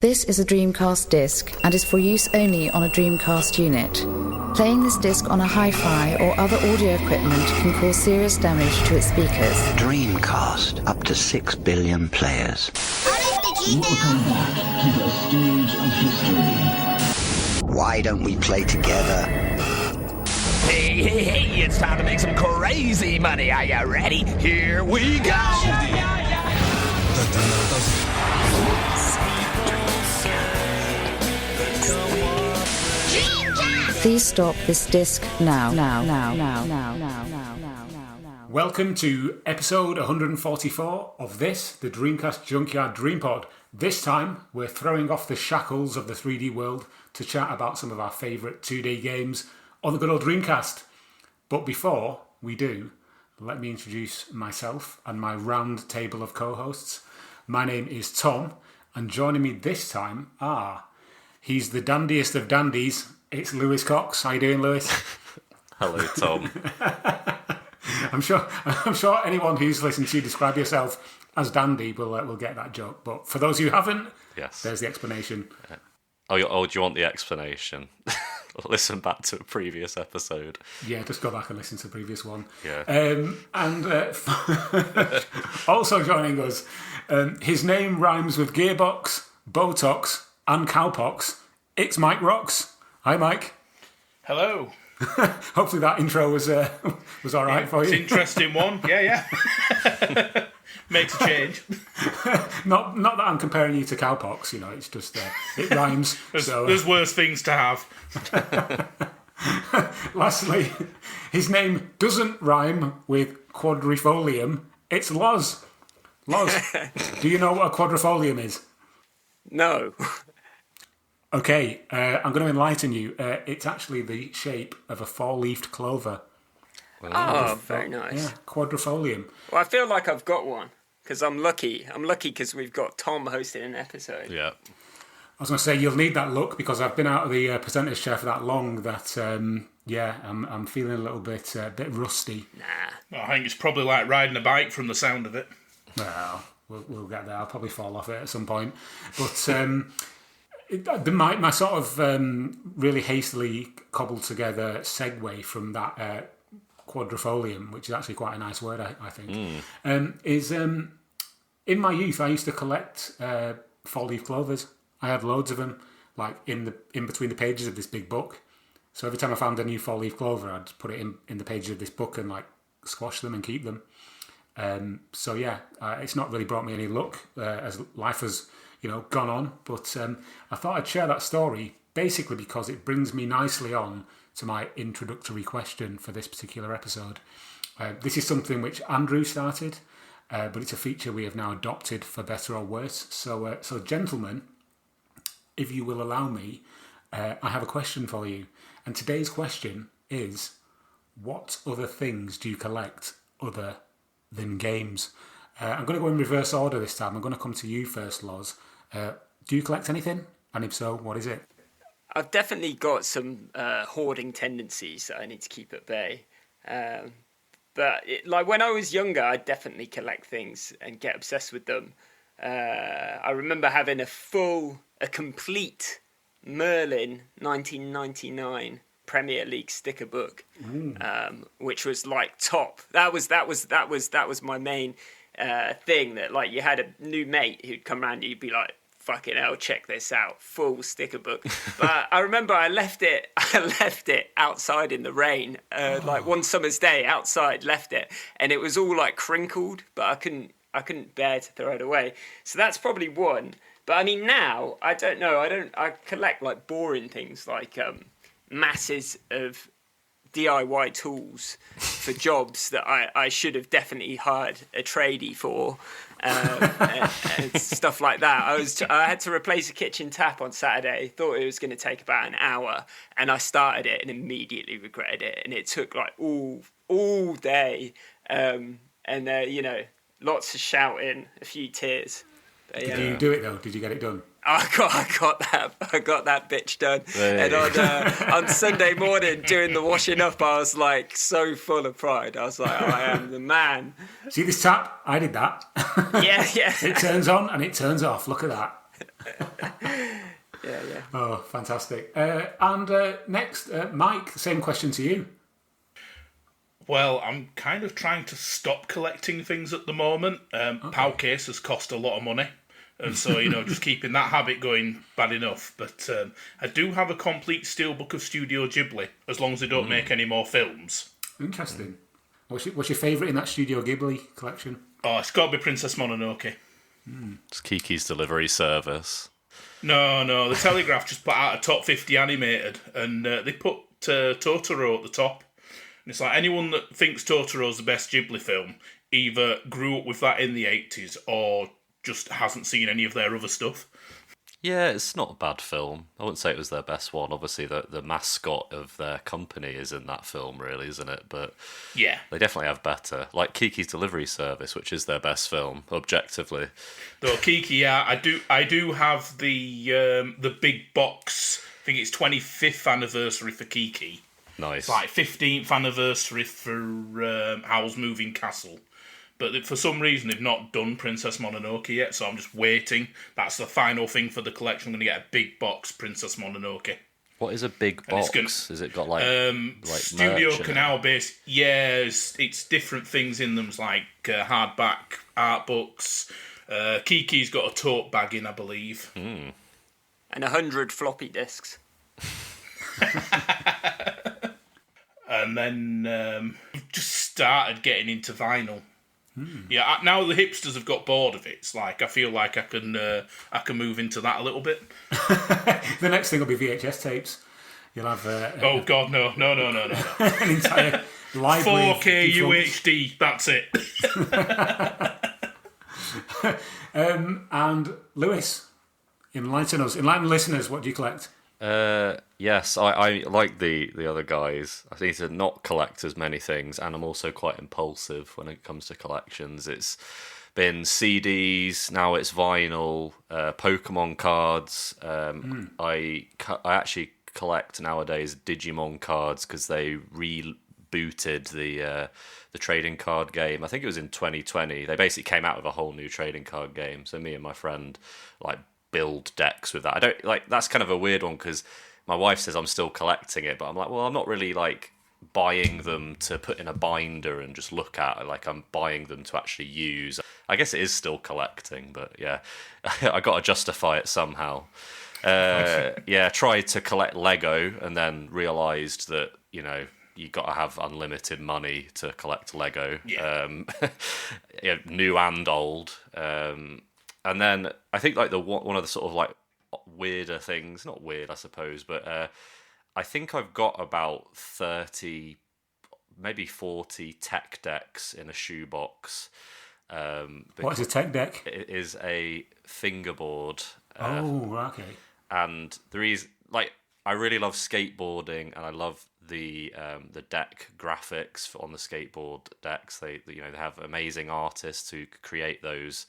This is a Dreamcast disc and is for use only on a Dreamcast unit. Playing this disc on a hi-fi or other audio equipment can cause serious damage to its speakers. Dreamcast, up to 6 billion players. Welcome back to the stage of history. Why don't we play together? Hey, it's time to make some crazy money. Are you ready? Here we go! Please stop this disc now. Welcome to episode 144 of this, the Dreamcast Junkyard DreamPod. This time, we're throwing off the shackles of the 3D world to chat about some of our favourite 2D games on the good old Dreamcast. But before we do, let me introduce myself and my round table of co-hosts. My name is Tom, and joining me this time he's the dandiest of dandies. It's Lewis Cox. How you doing, Lewis? Hello, Tom. I'm sure anyone who's listened to you describe yourself as dandy will get that joke. But for those who haven't, yes, there's the explanation. Oh, do you want the explanation? Listen back to a previous episode. Yeah, just go back and listen to the previous one. Yeah. Also joining us, his name rhymes with gearbox, Botox, and cowpox. It's Mike Rocks. Hi, Mike. Hello. Hopefully that intro was all right for you. It's an interesting one. Yeah. Makes a change. Not that I'm comparing you to cowpox. You know, it's just it rhymes. There's worse things to have. Lastly, his name doesn't rhyme with quadrifolium. It's Lozz. Lozz, do you know what a quadrifolium is? No. Okay, I'm going to enlighten you. It's actually the shape of a four-leafed clover. Oh, very nice. Yeah, quadrifolium. Well, I feel like I've got one, because I'm lucky. I'm lucky because we've got Tom hosting an episode. Yeah. I was going to say, you'll need that look, because I've been out of the presenter's chair for that long that, I'm feeling a little bit rusty. Nah. I think it's probably like riding a bike from the sound of it. Well, we'll get there. I'll probably fall off it at some point. But... My sort of really hastily cobbled together segue from that quadrifolium, which is actually quite a nice word, I think, is in my youth I used to collect four-leaf clovers. I had loads of them, like in between the pages of this big book. So every time I found a new four-leaf clover, I'd put it in the pages of this book and like squash them and keep them. It's not really brought me any luck as life has gone on, but I thought I'd share that story basically because it brings me nicely on to my introductory question for this particular episode. This is something which Andrew started, but it's a feature we have now adopted for better or worse. So gentlemen, if you will allow me, I have a question for you. And today's question is, what other things do you collect other than games? I'm going to go in reverse order this time. I'm going to come to you first, Lozz. Do you collect anything? And if so, what is it? I've definitely got some hoarding tendencies that I need to keep at bay. But when I was younger, I'd definitely collect things and get obsessed with them. I remember having a complete Merlin 1999 Premier League sticker book, which was like top. That was my main thing. That like you had a new mate who'd come around, you'd be like, "Fucking hell, check this out, full sticker book." But I remember I left it outside in the rain, like one summer's day outside, left it, and it was all like crinkled, but I couldn't bear to throw it away. So that's probably one. But I mean, now I don't know. I collect like boring things like masses of DIY tools for jobs that I should have definitely hired a tradie for, and stuff like that. I had to replace a kitchen tap on Saturday. Thought it was going to take about an hour, and I started it and immediately regretted it. And it took like all day, lots of shouting, a few tears. But, Did you do it though? Did you get it done? I got that bitch done. Hey. And on Sunday morning, doing the washing up, I was like so full of pride. I was like, I am the man. See this tap? I did that. Yeah. It turns on and it turns off. Look at that. Yeah. Oh, fantastic. And next, Mike, same question to you. Well, I'm kind of trying to stop collecting things at the moment. POW case has cost a lot of money. And so, just keeping that habit going, bad enough. But I do have a complete steelbook of Studio Ghibli, as long as they don't make any more films. Interesting. What's your favourite in that Studio Ghibli collection? Oh, it's got to be Princess Mononoke. It's Kiki's Delivery Service. No, the Telegraph just put out a top 50 animated, and they put Totoro at the top. And it's like, anyone that thinks Totoro's the best Ghibli film either grew up with that in the 80s or just hasn't seen any of their other stuff. Yeah, it's not a bad film. I wouldn't say it was their best one. Obviously, the mascot of their company is in that film, really, isn't it? But yeah, they definitely have better. Like Kiki's Delivery Service, which is their best film, objectively. Though Kiki, yeah, I do have the big box. I think it's 25th anniversary for Kiki. Nice. It's like 15th anniversary for Howl's Moving Castle. But for some reason, they've not done Princess Mononoke yet, so I'm just waiting. That's the final thing for the collection. I'm going to get a big box Princess Mononoke. What is a big box? Has it got like Studio Canal based? Yeah, it's different things in them, like hardback art books. Kiki's got a tote bag in, I believe. And 100 floppy disks. And then just started getting into vinyl. Yeah, now the hipsters have got bored of it. It's like I feel like I can move into that a little bit. The next thing will be VHS tapes. You'll have oh god, no. an entire library 4K UHD. That's it. And Lewis, enlighten listeners. What do you collect? Yes, I like the other guys. I need to not collect as many things, and I'm also quite impulsive when it comes to collections. It's been CDs, now it's vinyl, Pokemon cards. I actually collect nowadays Digimon cards because they rebooted the trading card game. I think it was in 2020. They basically came out with a whole new trading card game. So me and my friend build decks with that. I don't like. That's kind of a weird one because my wife says I'm still collecting it, but I'm like, well, I'm not really buying them to put in a binder and just look at. Like I'm buying them to actually use. I guess it is still collecting, but yeah, I got to justify it somehow. Tried to collect Lego and then realised that you got to have unlimited money to collect Lego. Yeah. New and old. And then I think one of the sort of weirder things, not weird I suppose, but I think I've got about 30, maybe 40 tech decks in a shoebox. What is a tech deck? It is a fingerboard. Okay. And the reason, I really love skateboarding, and I love the deck graphics on the skateboard decks. They have amazing artists who create those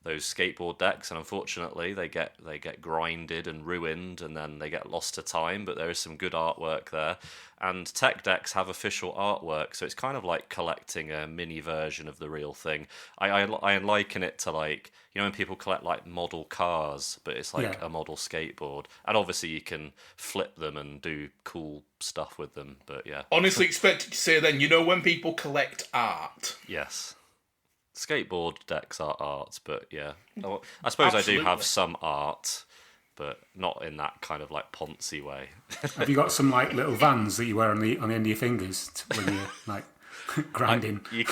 skateboard decks, and unfortunately they get grinded and ruined, and then they get lost to time. But there is some good artwork there, and tech decks have official artwork, so it's kind of like collecting a mini version of the real thing. I liken it to when people collect model cars, but it's a model skateboard, and obviously you can flip them and do cool stuff with them. But yeah, honestly expected to say then, when people collect art. Yes. Skateboard decks are art, but yeah. I suppose I do have some art, but not in that kind of Ponzi way. Have you got some little vans that you wear on the end of your fingers when you're grinding? Oh, You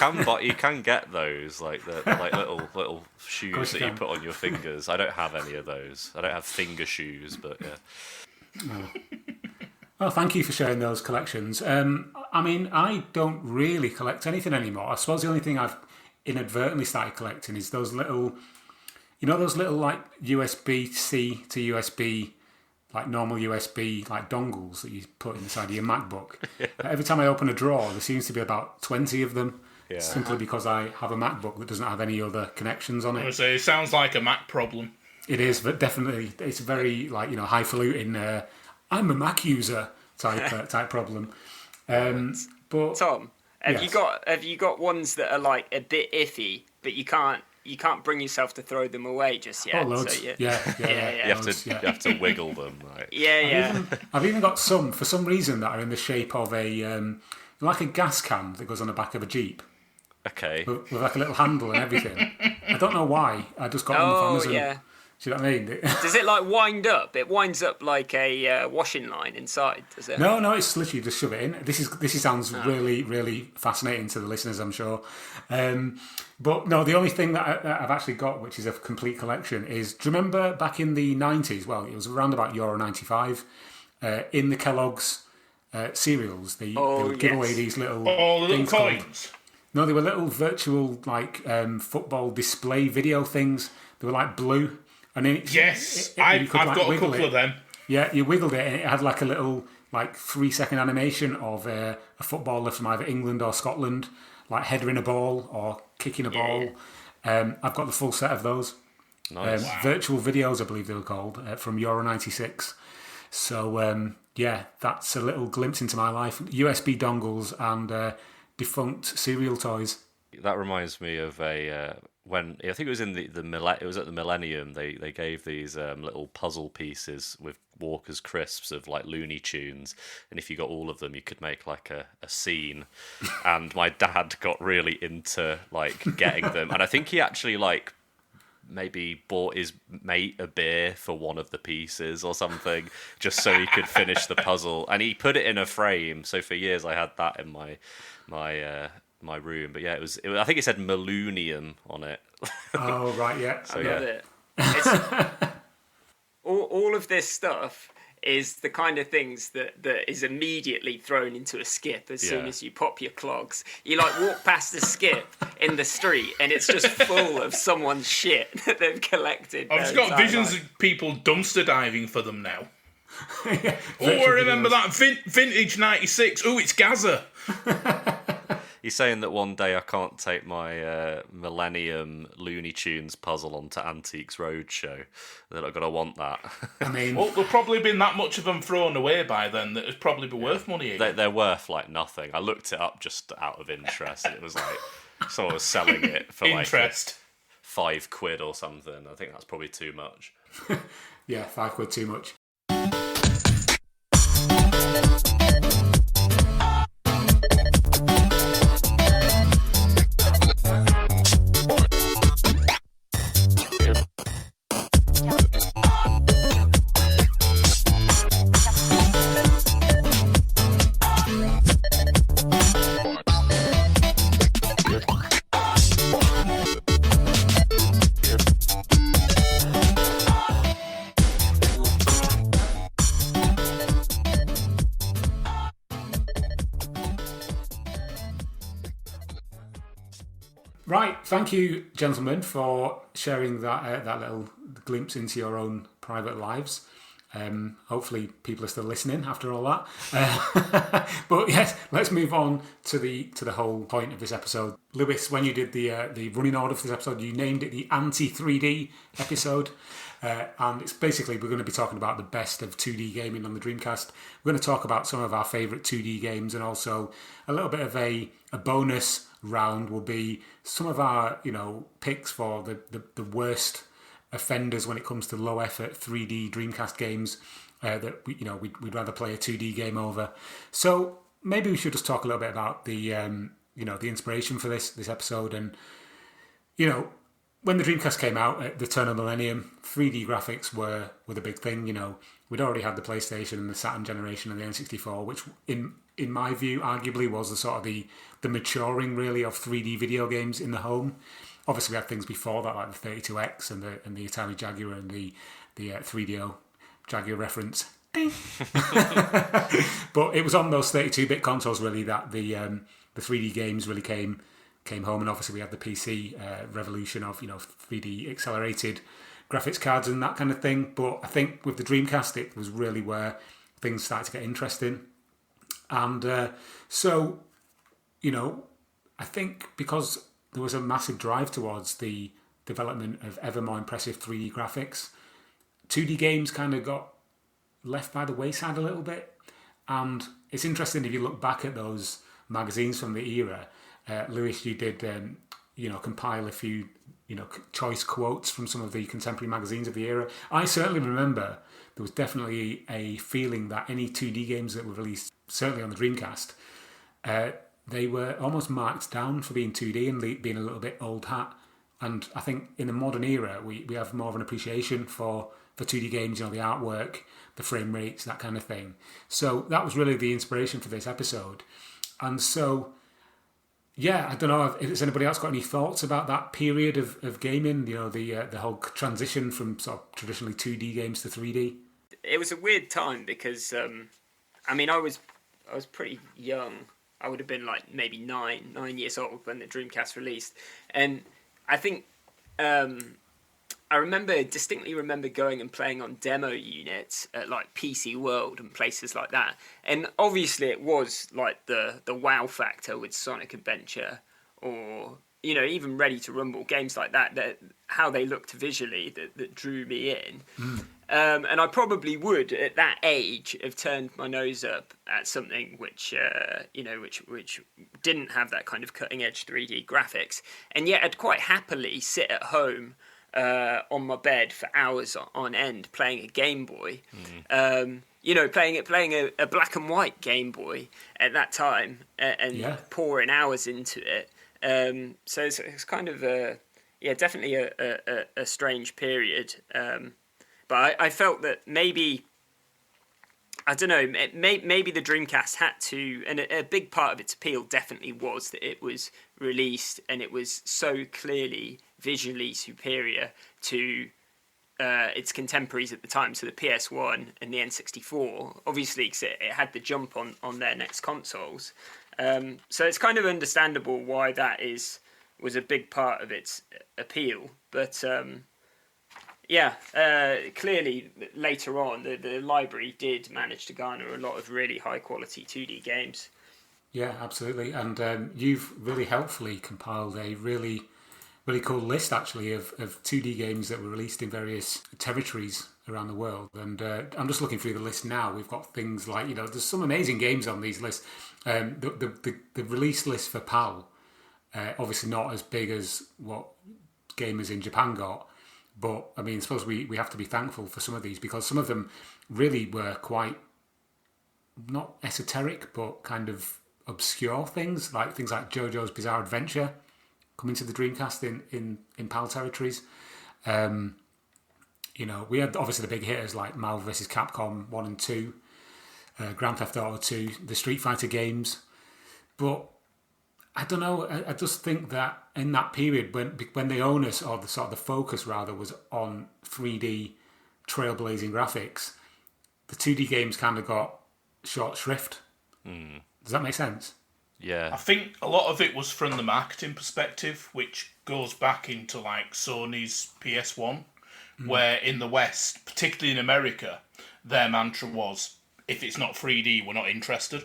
can get those, the little shoes that you put on your fingers. I don't have any of those. I don't have finger shoes, but yeah. No. Well, thank you for sharing those collections. I don't really collect anything anymore. I suppose the only thing I've inadvertently started collecting is those little USB-C to USB, normal USB dongles that you put inside of your MacBook. Yeah. Every time I open a drawer, there seems to be about 20 of them. Yeah. Simply because I have a MacBook that doesn't have any other connections on it. It sounds like a Mac problem. It is, but definitely it's very highfalutin. I'm a Mac user type problem. But Tom, have you got ones that are a bit iffy, but you can't you can't bring yourself to throw them away just yet. Oh, loads. So you Yeah. You have to wiggle them. Right? yeah. I've even got some, for some reason, that are in the shape of like a gas can that goes on the back of a Jeep. Okay. With like a little handle and everything. I don't know why. I just got them off Amazon. Yeah. Do you know what I mean? Does it like wind up? It winds up like a washing line inside, does it? No, it's literally just shove it in. This sounds really, really fascinating to the listeners, I'm sure. But no, the only thing that I've actually got, which is a complete collection, is, do you remember back in the 90s? Well, it was around about Euro 95, in the Kellogg's cereals, they would give away these little... Oh, the little coins. No, they were little virtual, like, football display video things. They were like blue. And then I've got a couple of them. Yeah, you wiggled it and it had like a little 3-second animation of a footballer from either England or Scotland, like headering a ball or kicking a ball. I've got the full set of those. Nice. Virtual videos, I believe they were called, from Euro 96. So, that's a little glimpse into my life. USB dongles and defunct cereal toys. That reminds me of when I think it was in it was at the Millennium. They gave these little puzzle pieces with Walker's crisps of like Looney Tunes, and if you got all of them, you could make like a scene. And my dad got really into like getting them, and I think he actually like maybe bought his mate a beer for one of the pieces or something, just so he could finish the puzzle. And he put it in a frame. So for years, I had that in my room. But yeah, it was I think it said millennium on it. Oh right, yeah. So I yeah. love it. It's, all of this stuff is the kind of things that is immediately thrown into a skip as soon as you pop your clogs. You like walk past the skip in the street and it's just full of someone's shit that they've collected. I've just got visions of people dumpster diving for them now. I remember that vintage 96. Oh, it's Gaza. He's saying that one day I can't take my Millennium Looney Tunes puzzle onto Antiques Roadshow. They're not going to want that. I mean... Well, there'll probably been that much of them thrown away by then that it'd probably be worth money again. They're worth like nothing. I looked it up just out of interest. And it was like someone was selling it for like £5 or something. I think that's probably too much. Yeah, £5 too much. Right, thank you, gentlemen, for sharing that little glimpse into your own private lives. Hopefully, people are still listening after all that. But yes, let's move on to the whole point of this episode. Lewis, when you did the running order for this episode, you named it the anti-3D episode. And it's basically, we're going to be talking about the best of 2D gaming on the Dreamcast. We're going to talk about some of our favourite 2D games, and also a little bit of a bonus round will be some of our picks for the worst offenders when it comes to low effort 3D Dreamcast games that we'd rather play a 2D game over. So maybe we should just talk a little bit about the the inspiration for this episode. And when the Dreamcast came out at the turn of the millennium, 3D graphics were the big thing. We'd already had the PlayStation and the Saturn generation and the N64, which in my view arguably was the sort of the maturing really of 3D video games in the home. Obviously we had things before that like the 32X and the Atari Jaguar and the 3DO Jaguar reference. But it was on those 32-bit consoles really that the 3D games really came home, and obviously we had the PC revolution of 3D accelerated graphics cards and that kind of thing. But I think with the Dreamcast it was really where things started to get interesting. And so I think because there was a massive drive towards the development of ever more impressive 3D graphics, 2D games kind of got left by the wayside a little bit. And it's interesting if you look back at those magazines from the era. Lewis, you did compile a few choice quotes from some of the contemporary magazines of the era. I certainly remember there was definitely a feeling that any 2D games that were released, certainly on the Dreamcast, they were almost marked down for being 2D and being a little bit old hat. And I think in the modern era, we have more of an appreciation for 2D games, the artwork, the frame rates, that kind of thing. So that was really the inspiration for this episode. And so, yeah, I don't know, has anybody else got any thoughts about that period of gaming, the whole transition from sort of traditionally 2D games to 3D? It was a weird time because, I was pretty young. I would have been like maybe 9 years old when the Dreamcast released. And I think I distinctly remember going and playing on demo units at like PC World and places like that. And obviously it was like the wow factor with Sonic Adventure or, even Ready to Rumble, games like that how they looked visually that drew me in. And I probably would at that age have turned my nose up at something which didn't have that kind of cutting edge 3D graphics. And yet I'd quite happily sit at home on my bed for hours on end playing a Game Boy, playing a black and white Game Boy at that time and pouring hours into it. So it's kind of definitely a strange period. But I felt that maybe, I don't know, maybe the Dreamcast had to, and a big part of its appeal definitely was that it was released and it was so clearly visually superior to its contemporaries at the time, so the PS1 and the N64, obviously because it had the jump on their next consoles. So it's kind of understandable why that was a big part of its appeal. But clearly later on the library did manage to garner a lot of really high quality 2D games. Yeah, absolutely. And you've really helpfully compiled a really cool list, actually, of 2D games that were released in various territories around the world. And I'm just looking through the list now. We've got things like, there's some amazing games on these lists. The release list for PAL, obviously not as big as what gamers in Japan got. But, I suppose we have to be thankful for some of these because some of them really were quite, not esoteric, but kind of obscure things like JoJo's Bizarre Adventure coming to the Dreamcast in PAL territories. We had obviously the big hitters like Marvel vs. Capcom 1 and 2, Grand Theft Auto 2, the Street Fighter games. But I don't know, I just think that in that period when the onus or the sort of the focus rather was on 3D trailblazing graphics, the 2D games kind of got short shrift. Does that make sense? Yeah. I think a lot of it was from the marketing perspective, which goes back into like Sony's PS1, where in the West, particularly in America, their mantra was, if it's not 3D, we're not interested.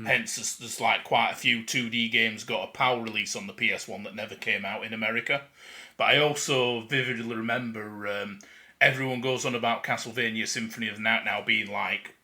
Hence, there's like quite a few 2D games got a PAL release on the PS1 that never came out in America. But I also vividly remember everyone goes on about Castlevania Symphony of the Night now being like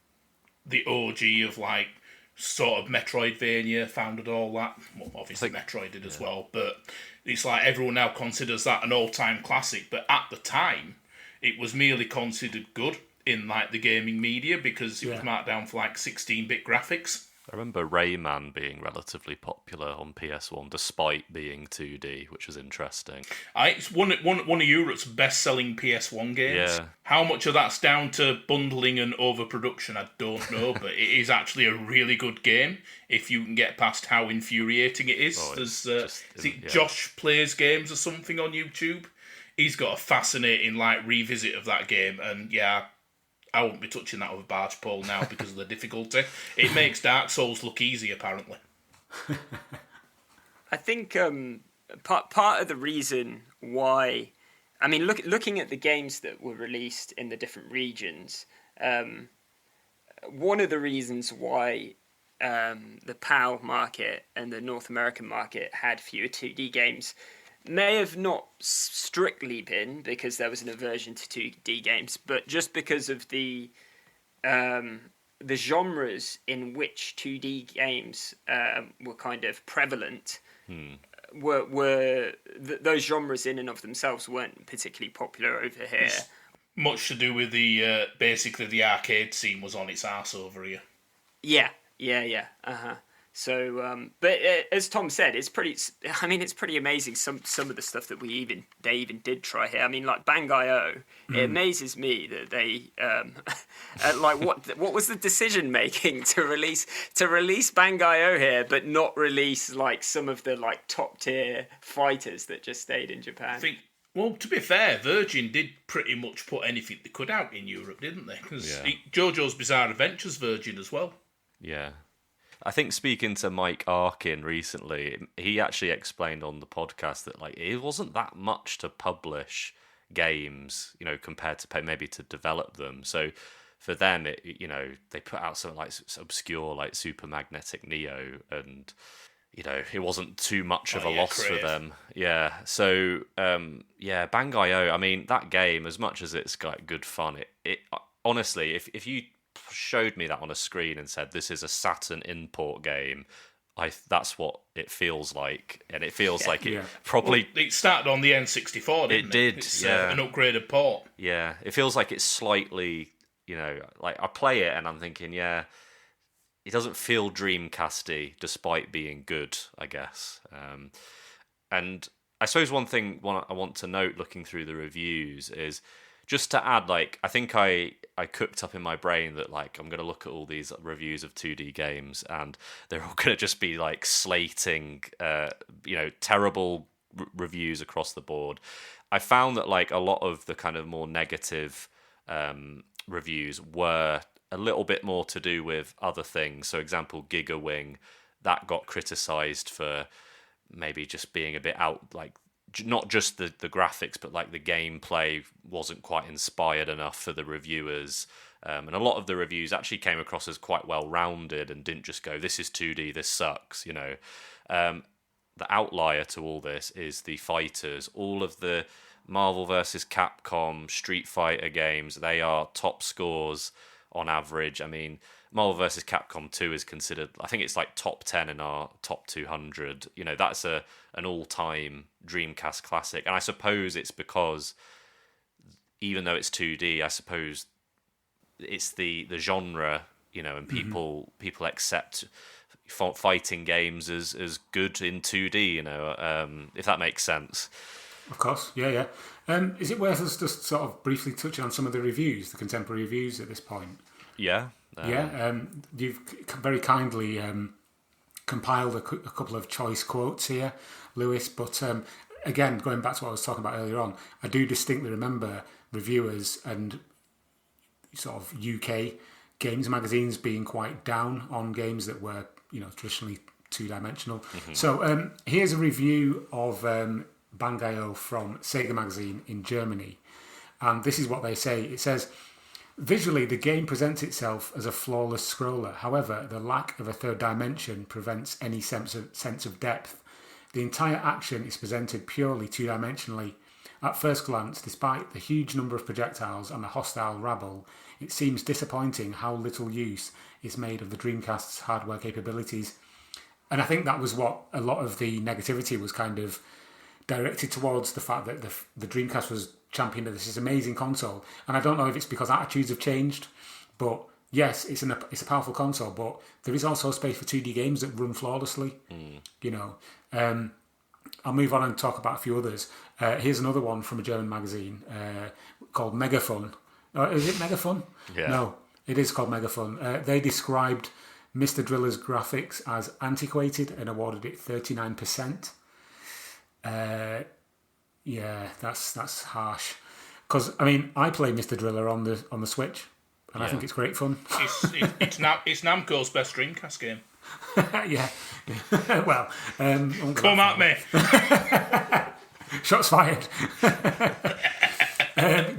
the OG of like sort of Metroidvania, founded all that. Well, obviously Metroid did as well, but it's like everyone now considers that an all-time classic. But at the time, it was merely considered good in like the gaming media because it was marked down for like 16-bit graphics. I remember Rayman being relatively popular on PS1 despite being 2D, which was interesting. It's one of Europe's best-selling PS1 games. Yeah. How much of that's down to bundling and overproduction, I don't know, but it is actually a really good game if you can get past how infuriating it is. There's Josh Plays Games or something on YouTube? He's got a fascinating revisit of that game, and I won't be touching that with a barge pole now because of the difficulty. It makes Dark Souls look easy, apparently. I think part of the reason why, looking at the games that were released in the different regions, one of the reasons why the PAL market and the North American market had fewer 2D games may have not strictly been because there was an aversion to 2D games, but just because of the genres in which 2D games were kind of prevalent those genres in and of themselves weren't particularly popular over here. It's much to do with the basically the arcade scene was on its arse over here. Yeah. So, but as Tom said, it's pretty. I mean, it's pretty amazing. Some of the stuff that they even did try here. I mean, like Bang.io. It amazes me that they like what was the decision making to release Bang.io here, but not release like some of the like top tier fighters that just stayed in Japan. I think. Well, to be fair, Virgin did pretty much put anything they could out in Europe, didn't they? Because JoJo's Bizarre Adventures Virgin as well. Yeah. I think speaking to Mike Arkin recently, he actually explained on the podcast that like it wasn't that much to publish games, you know, compared to maybe to develop them. So for them, they put out something like obscure like Super Magnetic Neo, and you know it wasn't too much of a loss for them. Yeah. So Bang.io. I mean, that game, as much as it's got good fun, it honestly, if you showed me that on a screen and said this is a Saturn import game, that's what it feels like, and it feels like it probably. Well, it started on the N64, didn't it? It did. It's an upgraded port. Yeah, it feels like it's slightly, like I play it and I'm thinking, it doesn't feel Dreamcasty despite being good, I guess. And I suppose one thing I want to note looking through the reviews is just to add, like, I think I cooked up in my brain that, like, I'm going to look at all these reviews of 2D games and they're all going to just be, like, slating, terrible reviews across the board. I found that, like, a lot of the kind of more negative reviews were a little bit more to do with other things. So, example, Giga Wing, that got criticised for maybe just being a bit out, like, not just the graphics, but like the gameplay wasn't quite inspired enough for the reviewers. And a lot of the reviews actually came across as quite well-rounded and didn't just go, this is 2D, this sucks, you know. The outlier to all this is the fighters. All of the Marvel vs. Capcom, Street Fighter games, they are top scores on average. I mean, Marvel vs. Capcom 2 is considered, I think it's like top 10 in our top 200. You know, that's an all-time Dreamcast classic. And I suppose it's because, even though it's 2D, I suppose it's the genre, you know, and people accept fighting games as good in 2D, you know, if that makes sense. Of course, yeah. Is it worth us just sort of briefly touching on some of the reviews, the contemporary reviews at this point? Yeah. You've very kindly compiled a couple of choice quotes here, Lewis, but again, going back to what I was talking about earlier on, I do distinctly remember reviewers and sort of UK games magazines being quite down on games that were, you know, traditionally two-dimensional. Mm-hmm. So here's a review of Bang.io from Sega Magazine in Germany, and this is what they say. It says, visually, the game presents itself as a flawless scroller. However, the lack of a third dimension prevents any sense of depth. The entire action is presented purely two-dimensionally. At first glance, despite the huge number of projectiles and the hostile rabble, it seems disappointing how little use is made of the Dreamcast's hardware capabilities. And I think that was what a lot of the negativity was kind of directed towards, the fact that the Dreamcast was championed as this amazing console. And I don't know if it's because attitudes have changed, but yes, it's a powerful console, but there is also space for 2D games that run flawlessly. You know, I'll move on and talk about a few others. Here's another one from a German magazine called Megafun. Is it Megafun? Yeah. No, it is called Megafun. They described Mr. Driller's graphics as antiquated and awarded it 39%. Yeah, that's harsh. Because I mean, I play Mr. Driller on the Switch, and I think it's great fun. It's Namco's best Dreamcast game. Yeah. Well, come at me. Shots fired.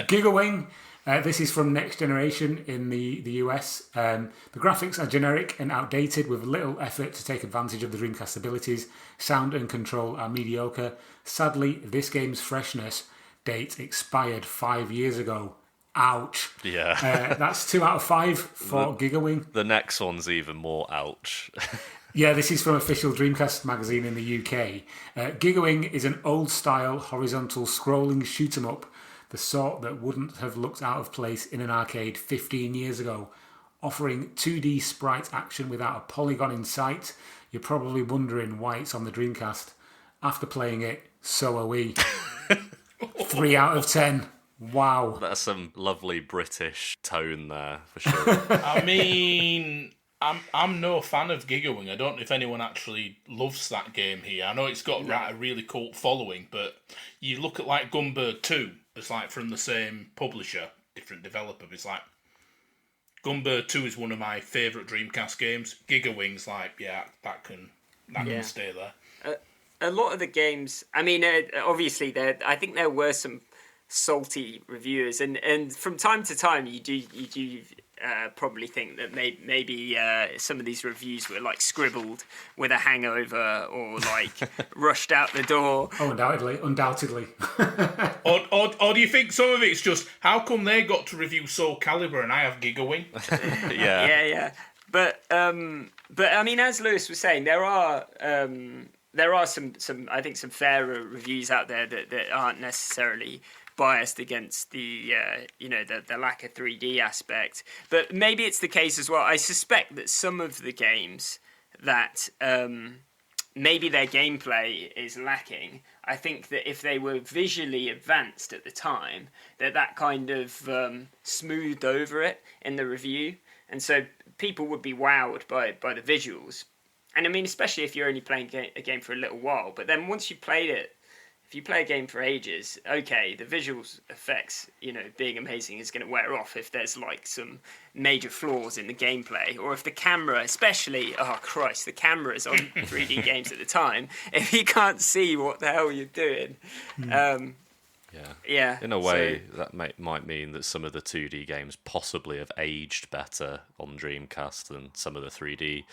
Gigawing. This is from Next Generation in the US. The graphics are generic and outdated with little effort to take advantage of the Dreamcast abilities. Sound and control are mediocre. Sadly, this game's freshness date expired 5 years ago. Ouch. Yeah. That's 2 out of 5 for Gigawing. The next one's even more ouch. Yeah, this is from official Dreamcast magazine in the UK. Gigawing is an old-style horizontal scrolling shoot-'em-up, the sort that wouldn't have looked out of place in an arcade 15 years ago. Offering 2D sprite action without a polygon in sight, you're probably wondering why it's on the Dreamcast. After playing it, so are we. 3 out of 10. Wow. That's some lovely British tone there, for sure. I mean, I'm no fan of Gigawing. I don't know if anyone actually loves that game here. I know it's got a really cult following, but you look at like Gunbird 2, it's like from the same publisher, different developer. It's like Gunbird 2 is one of my favourite Dreamcast games. Gigawing's like, that can stay there. A lot of the games, I mean, obviously, I think there were some salty reviewers, and from time to time, you do probably think that maybe some of these reviews were like scribbled with a hangover or like rushed out the door. Oh, undoubtedly. or do you think some of it's just how come they got to review Soul Calibur and I have Gigawing? Yeah. But I mean, as Lewis was saying, there are some I think some fairer reviews out there that aren't necessarily biased against the lack of 3D aspect, but maybe it's the case as well. I suspect that some of the games that maybe their gameplay is lacking, I think that if they were visually advanced at the time, that kind of smoothed over it in the review, and so people would be wowed by the visuals. And I mean, especially if you're only playing a game for a little while, but then once you played it, if you play a game for ages, okay, the visuals effects, being amazing is going to wear off if there's like some major flaws in the gameplay, or if the camera, especially, oh Christ, the cameras on 3D games at the time, if you can't see what the hell you're doing. Yeah. In a way, that might mean that some of the 2D games possibly have aged better on Dreamcast than some of the 3D.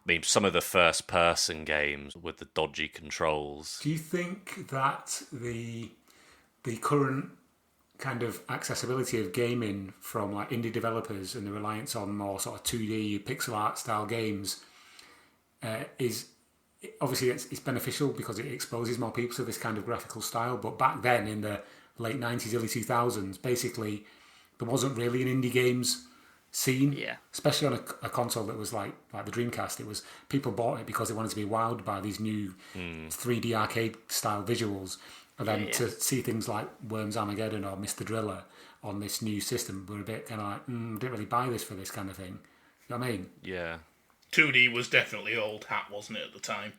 I mean, some of the first-person games with the dodgy controls. Do you think that the current kind of accessibility of gaming from like indie developers and the reliance on more sort of 2D pixel art style games is obviously it's beneficial because it exposes more people to this kind of graphical style? But back then, in the late 90s, early 2000s, basically there wasn't really an indie games scene, especially on a console that was like the Dreamcast. It was people bought it because they wanted to be wowed by these new 3D arcade style visuals, and then to see things like Worms Armageddon or Mr. Driller on this new system were a bit kind of like, didn't really buy this for this kind of thing. You know what I mean? Yeah. 2D was definitely old hat, wasn't it, at the time?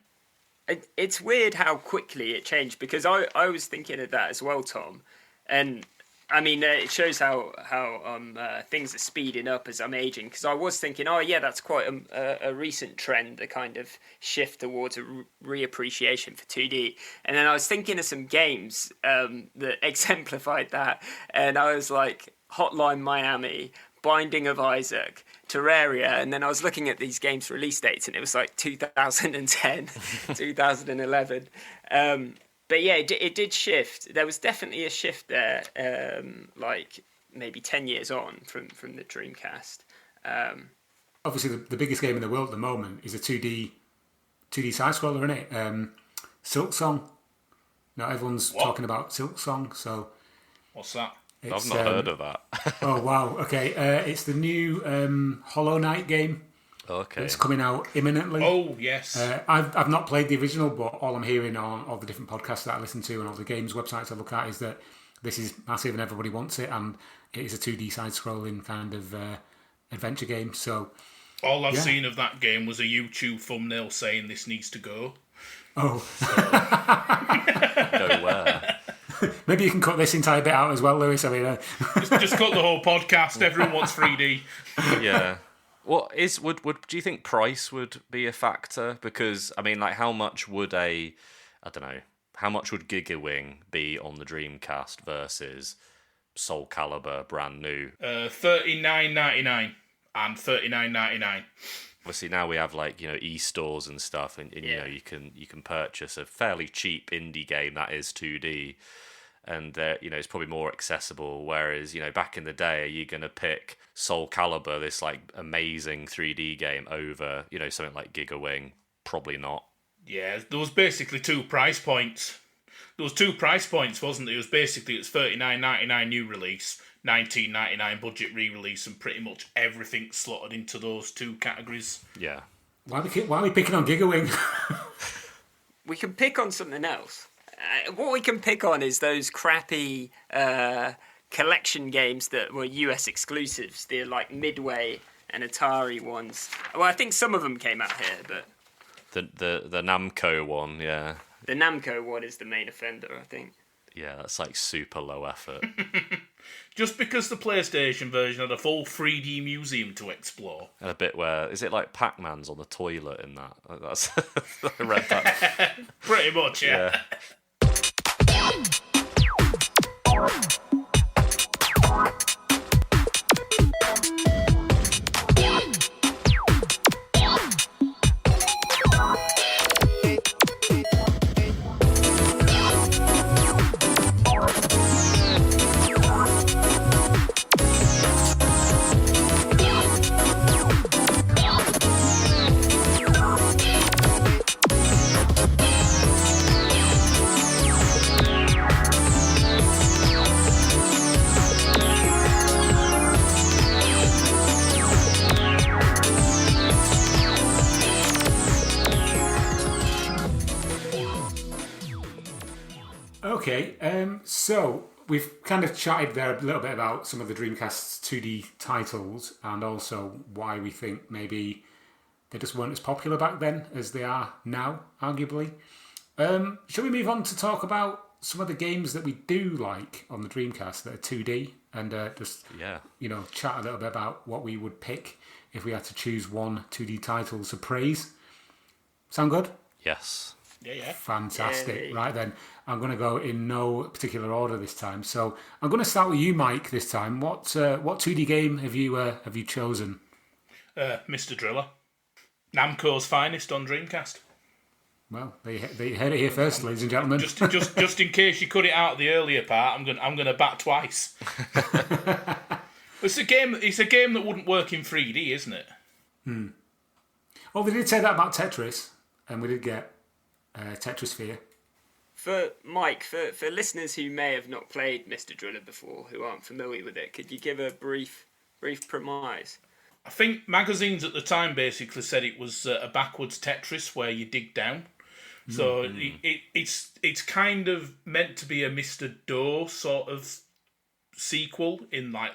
It's weird how quickly it changed, because I was thinking of that as well, Tom, and I mean, it shows how things are speeding up as I'm aging, because I was thinking, that's quite a recent trend, the kind of shift towards a reappreciation for 2D. And then I was thinking of some games that exemplified that, and I was like, Hotline Miami, Binding of Isaac, Terraria, and then I was looking at these games' release dates, and it was like 2010, 2011. But yeah, it did shift. There was definitely a shift there, like maybe 10 years on from the Dreamcast. Obviously, the biggest game in the world at the moment is a 2D side-scroller, isn't it? Silk Song. Now everyone's talking about Silk Song, so... What's that? I've not heard of that. Oh, wow. Okay, it's the new Hollow Knight game. Okay. It's coming out imminently. Oh, yes. I've not played the original, but all I'm hearing on all the different podcasts that I listen to and all the games websites I look at is that this is massive and everybody wants it, and it is a 2D side-scrolling kind of adventure game. So all I've seen of that game was a YouTube thumbnail saying this needs to go. Oh. Go where? Maybe you can cut this entire bit out as well, Lewis. I mean, just cut the whole podcast. Everyone wants 3D. Yeah. Do you think price would be a factor? Because I mean, like, how much would Gigawing be on the Dreamcast versus Soul Calibur brand new? $39.99 and $39.99. Obviously, now we have like e-stores and stuff, and you can purchase a fairly cheap indie game that is 2D. and it's probably more accessible. Whereas back in the day, are you going to pick Soul Calibur, this like amazing 3D game, over something like Gigawing? Probably not. Yeah, there was basically two price points. There was two price points, wasn't there? It was $39.99 new release, $19.99 budget re-release, and pretty much everything slotted into those two categories. Yeah. Why are we picking on Gigawing? We can pick on something else. What we can pick on is those crappy collection games that were US exclusives. They're like Midway and Atari ones. Well, I think some of them came out here, but the Namco one, yeah. The Namco one is the main offender, I think. Yeah, that's like super low effort. Just because the PlayStation version had a full 3D museum to explore. And a bit where, is it like Pac-Man's on the toilet in that? That's I read that. Pretty much, yeah. Okay, so we've kind of chatted there a little bit about some of the Dreamcast's 2D titles and also why we think maybe they just weren't as popular back then as they are now, arguably. Shall we move on to talk about some of the games that we do like on the Dreamcast that are 2D and chat a little bit about what we would pick if we had to choose one 2D title to praise? Sound good? Yes. Yeah. Fantastic. Yay. Right then, I'm going to go in no particular order this time. So I'm going to start with you, Mike, this time. What 2D game have you chosen? Mr. Driller. Namco's finest on Dreamcast. Well, they heard it here first, ladies and gentlemen. Just in case you cut it out of the earlier part, I'm going to bat twice. It's a game that wouldn't work in 3D, isn't it? Well, they did say that about Tetris, and we did get Tetrisphere. For Mike, for listeners who may have not played Mr. Driller before, who aren't familiar with it, could you give a brief premise? I think magazines at the time basically said it was a backwards Tetris where you dig down. So it's kind of meant to be a Mr. Do sort of sequel in like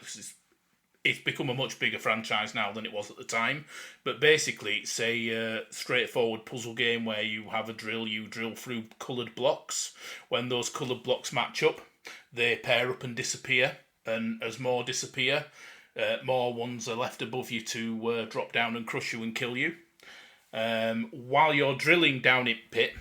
it's become a much bigger franchise now than it was at the time. But basically it's a straightforward puzzle game where you have a drill, you drill through coloured blocks. When those coloured blocks match up, they pair up and disappear. And as more disappear, more ones are left above you to drop down and crush you and kill you. While you're drilling down it pit,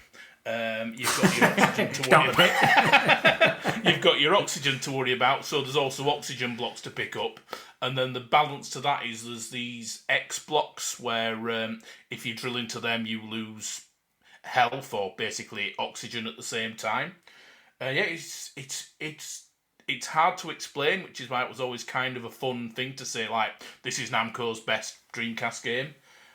you've got your oxygen to worry about. You've got your oxygen to worry about, so there's also oxygen blocks to pick up. And then the balance to that is there's these X blocks where if you drill into them, you lose health or basically oxygen at the same time. It's hard to explain, which is why it was always kind of a fun thing to say, like, this is Namco's best Dreamcast game.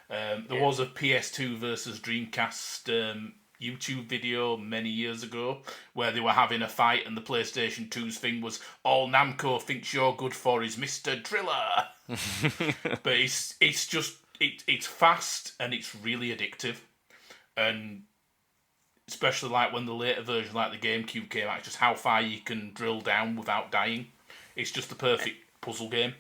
There was a PS2 versus Dreamcast YouTube video many years ago where they were having a fight and the PlayStation 2's thing was, all Namco thinks you're good for is Mr. Driller. But it's fast and it's really addictive. And especially like when the later version, like the GameCube came out, just how far you can drill down without dying. It's just the perfect puzzle game.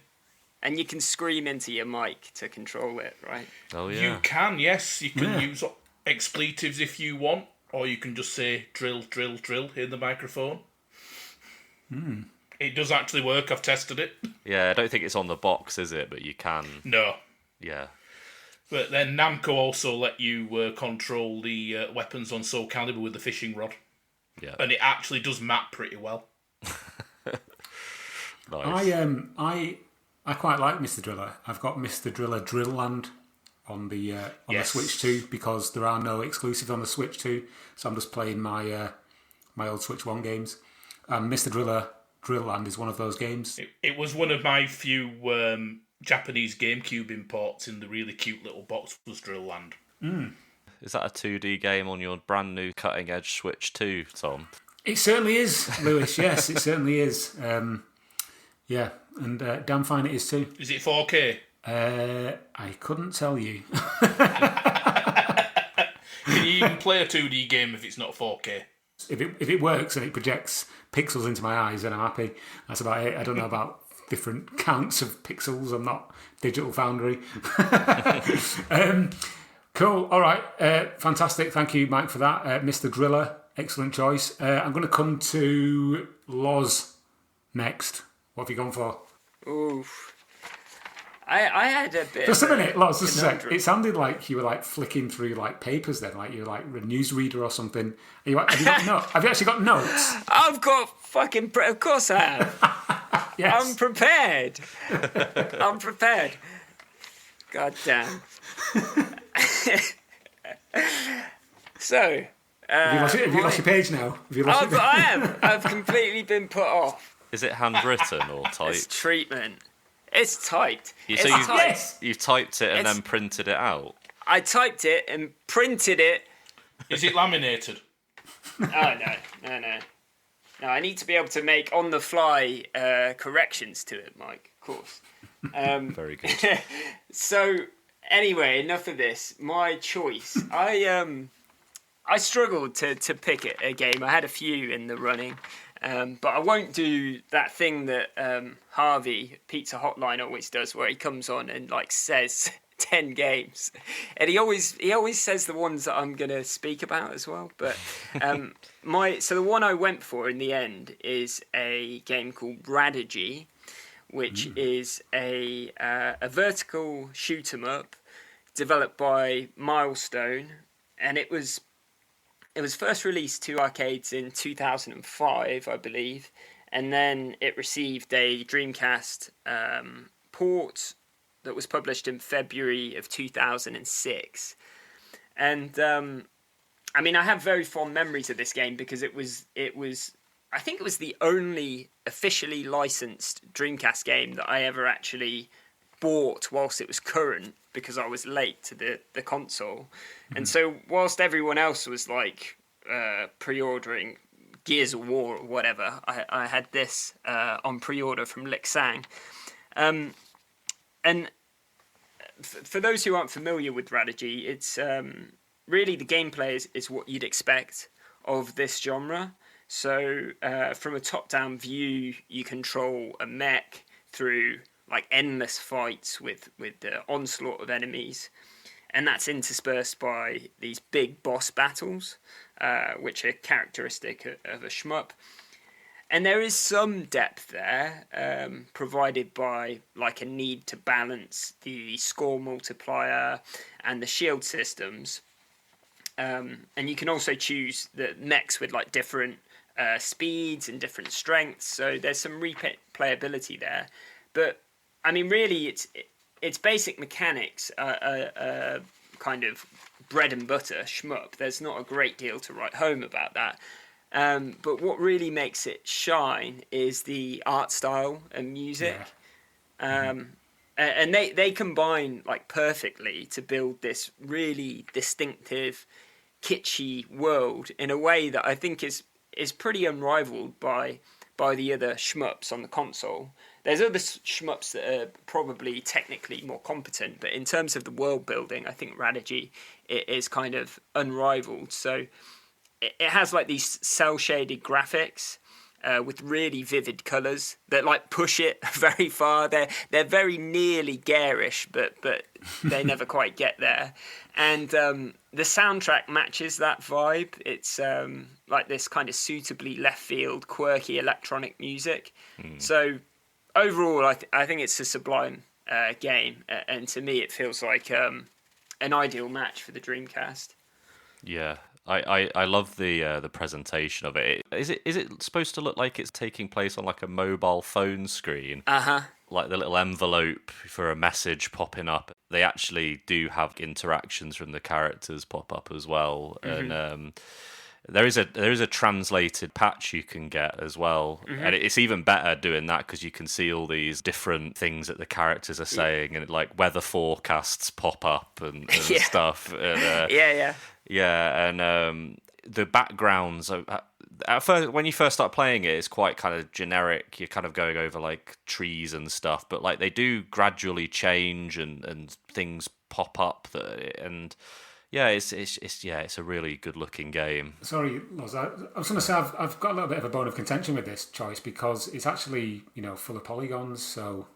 And you can scream into your mic to control it, right? Oh, yeah. You can, yes. You can use expletives if you want, or you can just say drill, drill, drill in the microphone. It does actually work. I've tested it. Yeah, I don't think it's on the box, is it? But you can. No. Yeah. But then Namco also let you control the weapons on Soul Calibur with the fishing rod. Yeah. And it actually does map pretty well. Nice. I quite like Mr. Driller. I've got Mr. Driller Drill Land on the Switch 2 because there are no exclusives on the Switch 2, so I'm just playing my old Switch 1 games. Mr. Driller Drill Land is one of those games. It was one of my few Japanese GameCube imports in the really cute little box was Drill Land. Is that a 2D game on your brand new cutting edge Switch 2, Tom? It certainly is, Lewis. Yes, it certainly is. Yeah, and damn fine it is too. Is it 4K? I couldn't tell you. Can you even play a 2D game if it's not 4K? If it works and it projects pixels into my eyes, then I'm happy. That's about it. I don't know about different counts of pixels. I'm not Digital Foundry. Cool. All right. Fantastic. Thank you, Mike, for that. Mr. Driller, excellent choice. I'm going to come to Lozz next. What have you gone for? Oof. I had a bit. Just a minute, Lozz. Just a sec. It sounded like you were like flicking through like papers then, like you were like a newsreader or something. Have you actually got notes? I've got fucking. Of course I have. Yes. I'm prepared. I'm prepared. God damn. So. Have you lost your page now? I am. I've completely been put off. Is it handwritten or typed? It's treatment. It's typed. You've typed it and then printed it out? I typed it and printed it. Is it laminated? Oh, no. No, I need to be able to make on-the-fly corrections to it, Mike, of course. Very good. So, anyway, enough of this. My choice. I struggled to pick a game. I had a few in the running. But I won't do that thing that Harvey, Pizza Hotline, always does, where he comes on and like says 10 games, and he always says the ones that I'm gonna speak about as well. But so the one I went for in the end is a game called Radirgy, which is a vertical shoot 'em up developed by Milestone, and it was first released to arcades in 2005, I believe, and then it received a Dreamcast port that was published in February of 2006. And I mean, I have very fond memories of this game because it was I think it was the only officially licensed Dreamcast game that I ever actually bought whilst it was current, because I was late to the console. And so whilst everyone else was like pre-ordering Gears of War or whatever, I had this on pre-order from Lixang. And for those who aren't familiar with Radirgy, it's really the gameplay is what you'd expect of this genre. So from a top-down view, you control a mech through like endless fights with the onslaught of enemies, and that's interspersed by these big boss battles, which are characteristic of a shmup. And there is some depth there, provided by like a need to balance the score multiplier and the shield systems. And you can also choose the mechs with like different speeds and different strengths, so there's some replayability there. But I mean, really, it's basic mechanics, kind of bread and butter shmup. There's not a great deal to write home about that. But what really makes it shine is the art style and music. Yeah. And they combine like perfectly to build this really distinctive, kitschy world in a way that I think is pretty unrivaled by the other shmups on the console. There's other shmups that are probably technically more competent, but in terms of the world building, I think Radirgy is kind of unrivaled. So it has like these cel-shaded graphics with really vivid colours that like push it very far. They're very nearly garish, but they never quite get there. And the soundtrack matches that vibe. It's like this kind of suitably left field, quirky electronic music. So overall, I think it's a sublime game, and to me, it feels like an ideal match for the Dreamcast. Yeah, I love the presentation of it. Is it supposed to look like it's taking place on like a mobile phone screen? Like the little envelope for a message popping up. They actually do have interactions from the characters pop up as well, and There is a translated patch you can get as well, and it's even better doing that because you can see all these different things that the characters are saying, and like weather forecasts pop up and stuff. And, and the backgrounds. At first, when you first start playing it, it's quite kind of generic. You're kind of going over like trees and stuff, but like they do gradually change and things pop up and. Yeah, it's a really good looking game. Sorry, Lozz, I was going to say I've got a little bit of a bone of contention with this choice because it's actually full of polygons. So,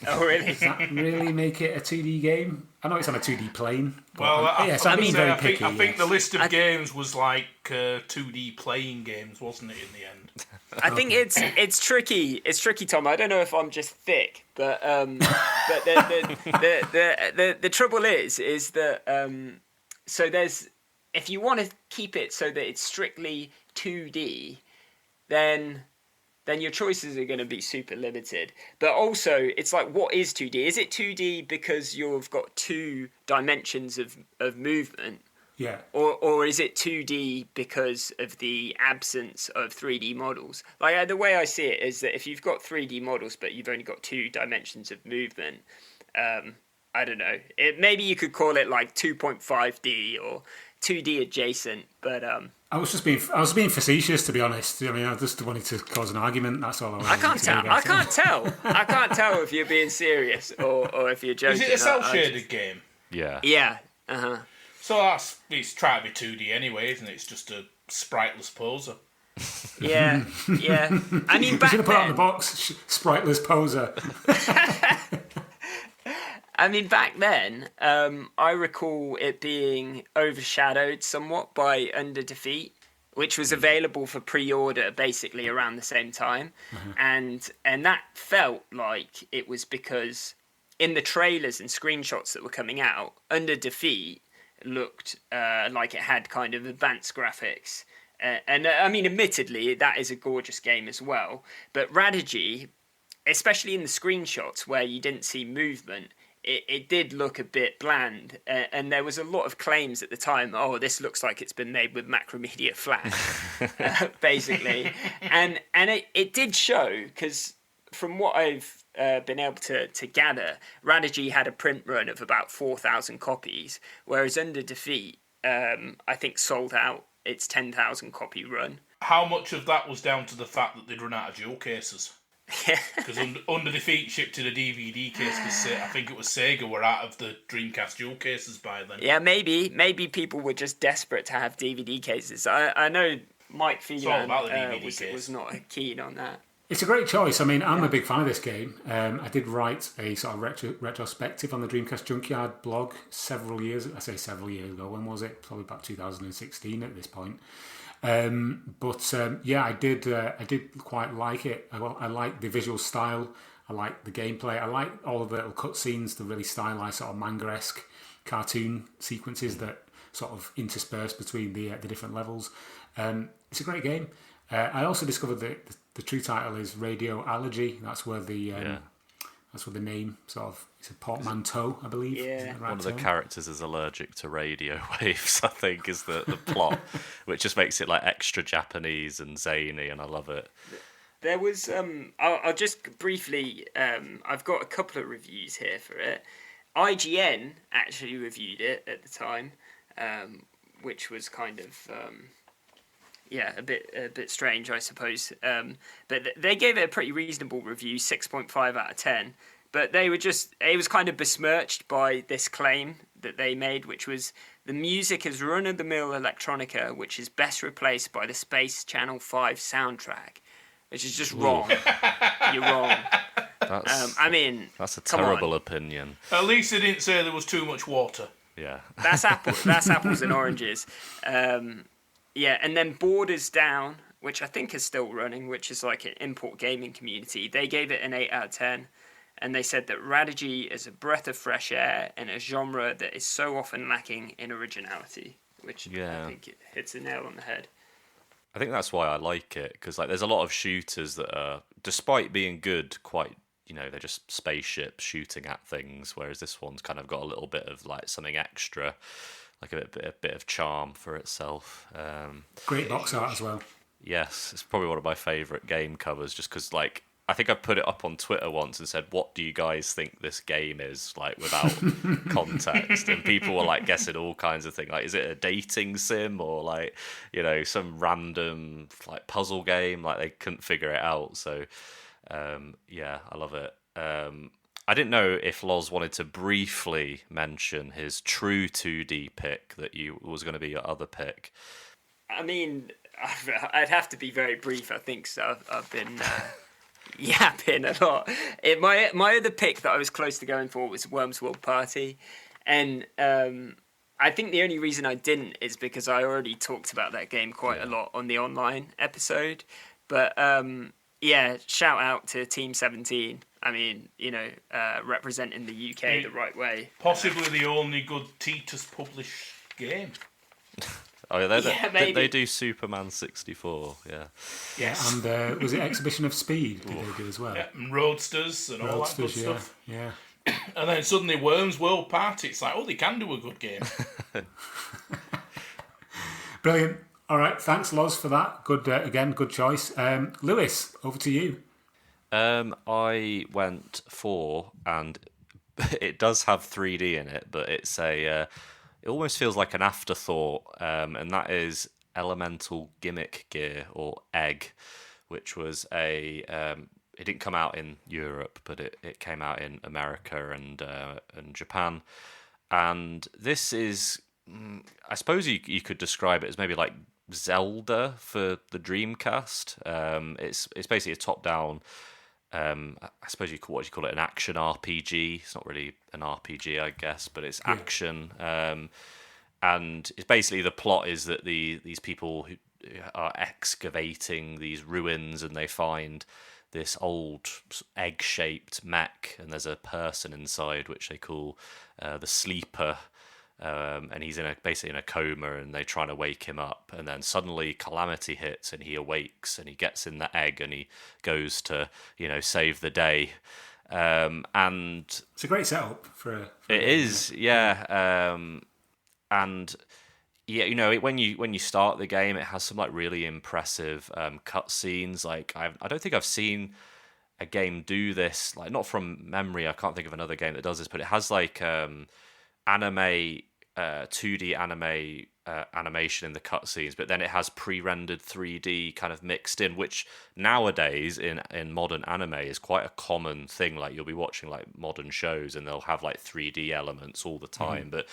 oh really? Does that really make it a 2D game? I know it's on a 2D plane. Well, I think the list of games was like 2D playing games, wasn't it? In the end, I think it's tricky. It's tricky, Tom. I don't know if I'm just thick, but the trouble is that so there's, if you want to keep it so that it's strictly 2D, then your choices are going to be super limited. But also, it's like, what is 2D? Is it 2D because you've got 2 dimensions of movement? Yeah. Or is it 2D because of the absence of 3D models? Like, the way I see it is that if you've got 3D models but you've only got 2 dimensions of movement, I don't know. Maybe you could call it like 2.5D or 2D adjacent, but I was being facetious, to be honest. I mean, I just wanted to cause an argument. That's all I wanted. I can't tell if you're being serious or if you're joking. Is it a cel-shaded game? Yeah. Yeah. So it's trying to be 2D anyway, isn't it? It's just a spriteless poser. Yeah. I mean, back should have put then, on the box, spriteless poser. I mean, back then, I recall it being overshadowed somewhat by Under Defeat, which was available for pre-order basically around the same time, and that felt like it was because in the trailers and screenshots that were coming out, Under Defeat looked like it had kind of advanced graphics, and I mean, admittedly, that is a gorgeous game as well. But Radirgy, especially in the screenshots where you didn't see movement, it did look a bit bland, and there was a lot of claims at the time. Oh, this looks like it's been made with Macromedia Flash, basically, and it did show, because from what I've been able to gather, Radirgy had a print run of about 4,000 copies, whereas Under Defeat, I think, sold out its 10,000 copy run. How much of that was down to the fact that they'd run out of jewel cases? Because Under Defeat shipped in a DVD case because I think it was Sega were out of the Dreamcast jewel cases by then. Yeah, maybe people were just desperate to have DVD cases. I know Mike Phelan was not keen on that. It's a great choice. I mean, I'm a big fan of this game. I did write a sort of retrospective on the Dreamcast Junkyard blog several years ago. When was it? Probably about 2016 at this point. I did quite like it. I like the visual style. I like the gameplay. I like all of the little cutscenes, the really stylized sort of manga-esque cartoon sequences that sort of intersperse between the different levels. It's a great game. I also discovered that the true title is Radio Allergy. That's where the name sort of, it's a portmanteau, I believe. Yeah. One of the characters is allergic to radio waves, I think, is the plot, which just makes it like extra Japanese and zany, and I love it. There was, I'll just briefly, I've got a couple of reviews here for it. IGN actually reviewed it at the time, which was kind of, a bit strange, I suppose. But they gave it a pretty reasonable review, 6.5 out of 10. But it was kind of besmirched by this claim that they made, which was, the music is run-of-the-mill electronica, which is best replaced by the Space Channel 5 soundtrack, which is just wrong. You're wrong. That's a terrible opinion. At least they didn't say there was too much water. Yeah. That's apples and oranges. And then Borders Down, which I think is still running, which is like an import gaming community. They gave it an 8 out of 10. And they said that Radirgy is a breath of fresh air in a genre that is so often lacking in originality, which I think it hits a nail on the head. I think that's why I like it, because like there's a lot of shooters that are, despite being good, quite, they're just spaceships shooting at things, whereas this one's kind of got a little bit of like something extra. like a bit of charm for itself. Great box art as well. Yes, it's probably one of my favourite game covers, just because, like, I think I put it up on Twitter once and said, "What do you guys think this game is?" Like, without context, and people were like guessing all kinds of things. Like, is it a dating sim or like, you know, some random like puzzle game? Like, they couldn't figure it out. So, yeah, I love it. I didn't know if Lozz wanted to briefly mention his true 2D pick that was going to be your other pick. I mean, I'd have to be very brief, I think. So I've been yapping a lot. My other pick that I was close to going for was Worms World Party, and I think the only reason I didn't is because I already talked about that game quite a lot on the online episode. But yeah, shout out to Team 17. I mean, you know, representing the UK the right way. Possibly the only good Titus published game. Oh, yeah, they do Superman 64, yeah. Yeah, and was it Exhibition of Speed did they do as well? Yeah, and Roadsters and all that good stuff. Yeah. And then suddenly Worms World Party, it's like, oh, they can do a good game. Brilliant. All right, thanks, Lozz, for that. Good, again, good choice. Lewis, over to you. I went for, and it does have 3D in it, but it's it almost feels like an afterthought, and that is Elemental Gimmick Gear, or EGG, which was it didn't come out in Europe, but it came out in America and Japan. And this is, I suppose you could describe it as maybe like Zelda for the Dreamcast. It's basically a top-down, I suppose what do you call it, an action RPG. It's not really an RPG, I guess, but it's action. And it's basically, the plot is that these people who are excavating these ruins, and they find this old egg-shaped mech, and there's a person inside which they call the Sleeper. And he's basically in a coma, and they're trying to wake him up, and then suddenly calamity hits and he awakes, and he gets in the egg and he goes to, you know, save the day. And it's a great setup for it is, yeah. And yeah, you know, when you start the game, it has some like really impressive cutscenes. Like I don't think I've seen a game do this, like not from memory. I can't think of another game that does this, but it has like anime, 2D anime animation in the cutscenes, but then it has pre-rendered 3D kind of mixed in, which nowadays in modern anime is quite a common thing. Like, you'll be watching like modern shows and they'll have like 3D elements all the time. But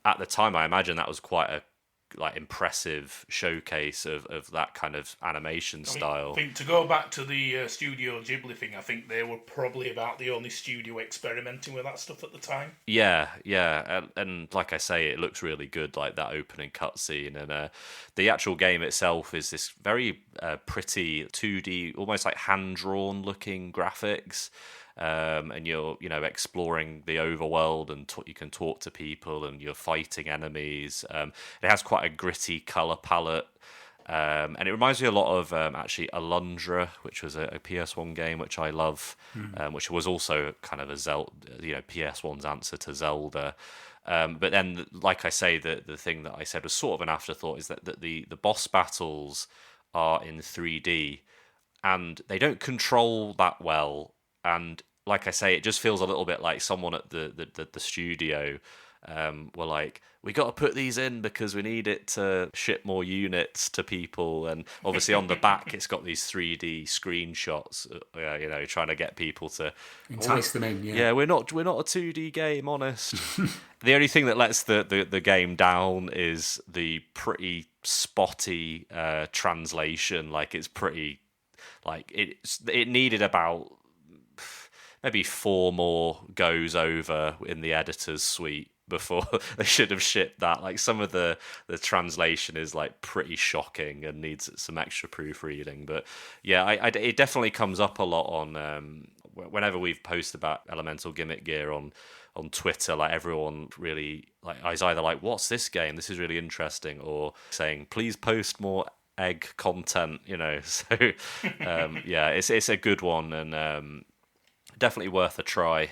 at the time, I imagine that was quite a like impressive showcase of that kind of animation style. I think to go back to the Studio Ghibli thing, I think they were probably about the only studio experimenting with that stuff at the time. Yeah, and like I say, it looks really good, like that opening cutscene, and the actual game itself is this very pretty 2D, almost like hand-drawn looking graphics. And you're, you know, exploring the overworld, and you can talk to people, and you're fighting enemies. It has quite a gritty color palette, and it reminds me a lot of actually Alundra, which was a PS1 game which I love, which was also kind of a Zelda, you know, PS1's answer to Zelda. But then, like I say, the thing that I said was sort of an afterthought is that the boss battles are in 3D, and they don't control that well. And like I say, it just feels a little bit like someone at the studio were like, we got to put these in because we need it to ship more units to people. And obviously on the back, it's got these 3D screenshots, you know, trying to get people to entice them in. Yeah, we're not a 2D game, honest. The only thing that lets the game down is the pretty spotty translation. Like, it's pretty, like it needed about maybe 4 more goes over in the editor's suite before they should have shipped that. Like, some of the translation is like pretty shocking and needs some extra proofreading. But yeah, it definitely comes up a lot on whenever we've posted about Elemental Gimmick Gear on Twitter. Like, everyone really like is either like, what's this game? This is really interesting, or saying, please post more egg content, you know. So yeah, it's a good one, and definitely worth a try.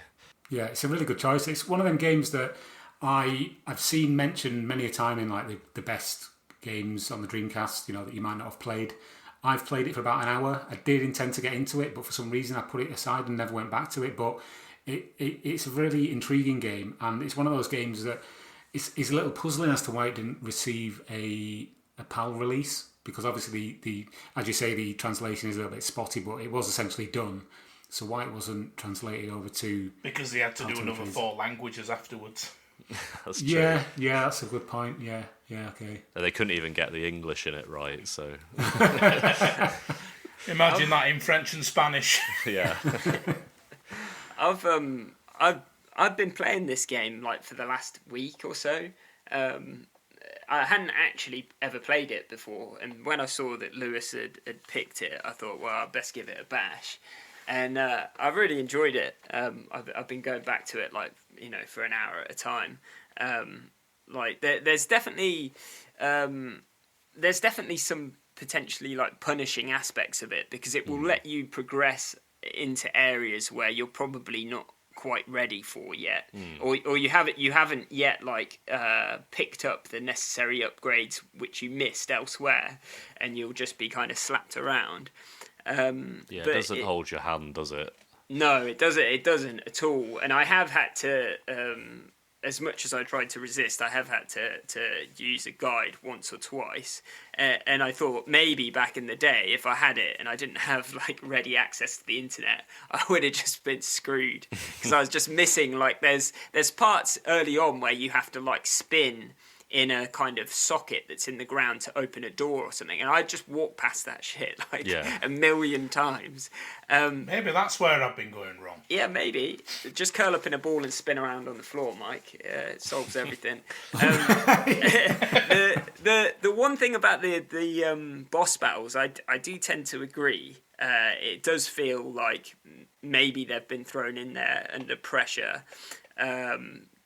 Yeah, it's a really good choice. It's one of them games that I've seen mentioned many a time in like the best games on the Dreamcast, that you might not have played. I've played it for about an hour. I did intend to get into it, but for some reason I put it aside and never went back to it. But it's a really intriguing game, and it's one of those games that is a little puzzling as to why it didn't receive a PAL release, because obviously the as you say, the translation is a little bit spotty, but it was essentially done. So why it wasn't translated over to... Because they had to do another 4 languages afterwards. That's true. Yeah, that's a good point. Yeah, okay. They couldn't even get the English in it right, so... Imagine that in French and Spanish. Yeah. I've been playing this game like for the last week or so. I hadn't actually ever played it before, and when I saw that Lewis had picked it, I thought, well, I'd best give it a bash. And I really enjoyed it. I've been going back to it for an hour at a time. There's definitely some potentially like punishing aspects of it, because it will let you progress into areas where you're probably not quite ready for yet, or you haven't yet picked up the necessary upgrades which you missed elsewhere, and you'll just be kind of slapped around. It doesn't hold your hand, does it? No, it doesn't at all. And I have had to, as much as I tried to resist, I have had to use a guide once or twice. And I thought maybe back in the day, if I had it and I didn't have ready access to the internet, I would have just been screwed, because I was just missing there's parts early on where you have to spin in a kind of socket that's in the ground to open a door or something, and I just walked past that shit a million times. Maybe that's where I've been going wrong. Yeah, maybe. Just curl up in a ball and spin around on the floor, Mike. It solves everything. The one thing about the boss battles, I do tend to agree. It does feel like maybe they've been thrown in there under pressure.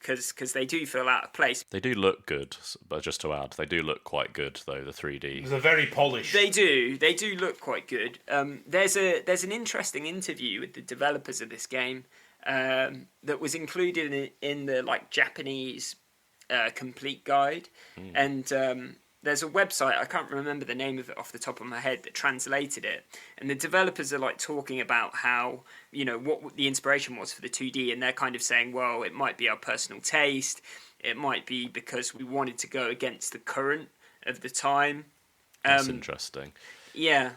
Because they do feel out of place. They do look good, but just to add, they do look quite good, though, the 3D. They're very polished. They do look quite good. There's an interesting interview with the developers of this game that was included in the Japanese complete guide, and there's a website, I can't remember the name of it off the top of my head, that translated it, and the developers are talking about how, what the inspiration was for the 2D, and they're kind of saying, well, it might be our personal taste, it might be because we wanted to go against the current of the time. That's interesting. Yeah.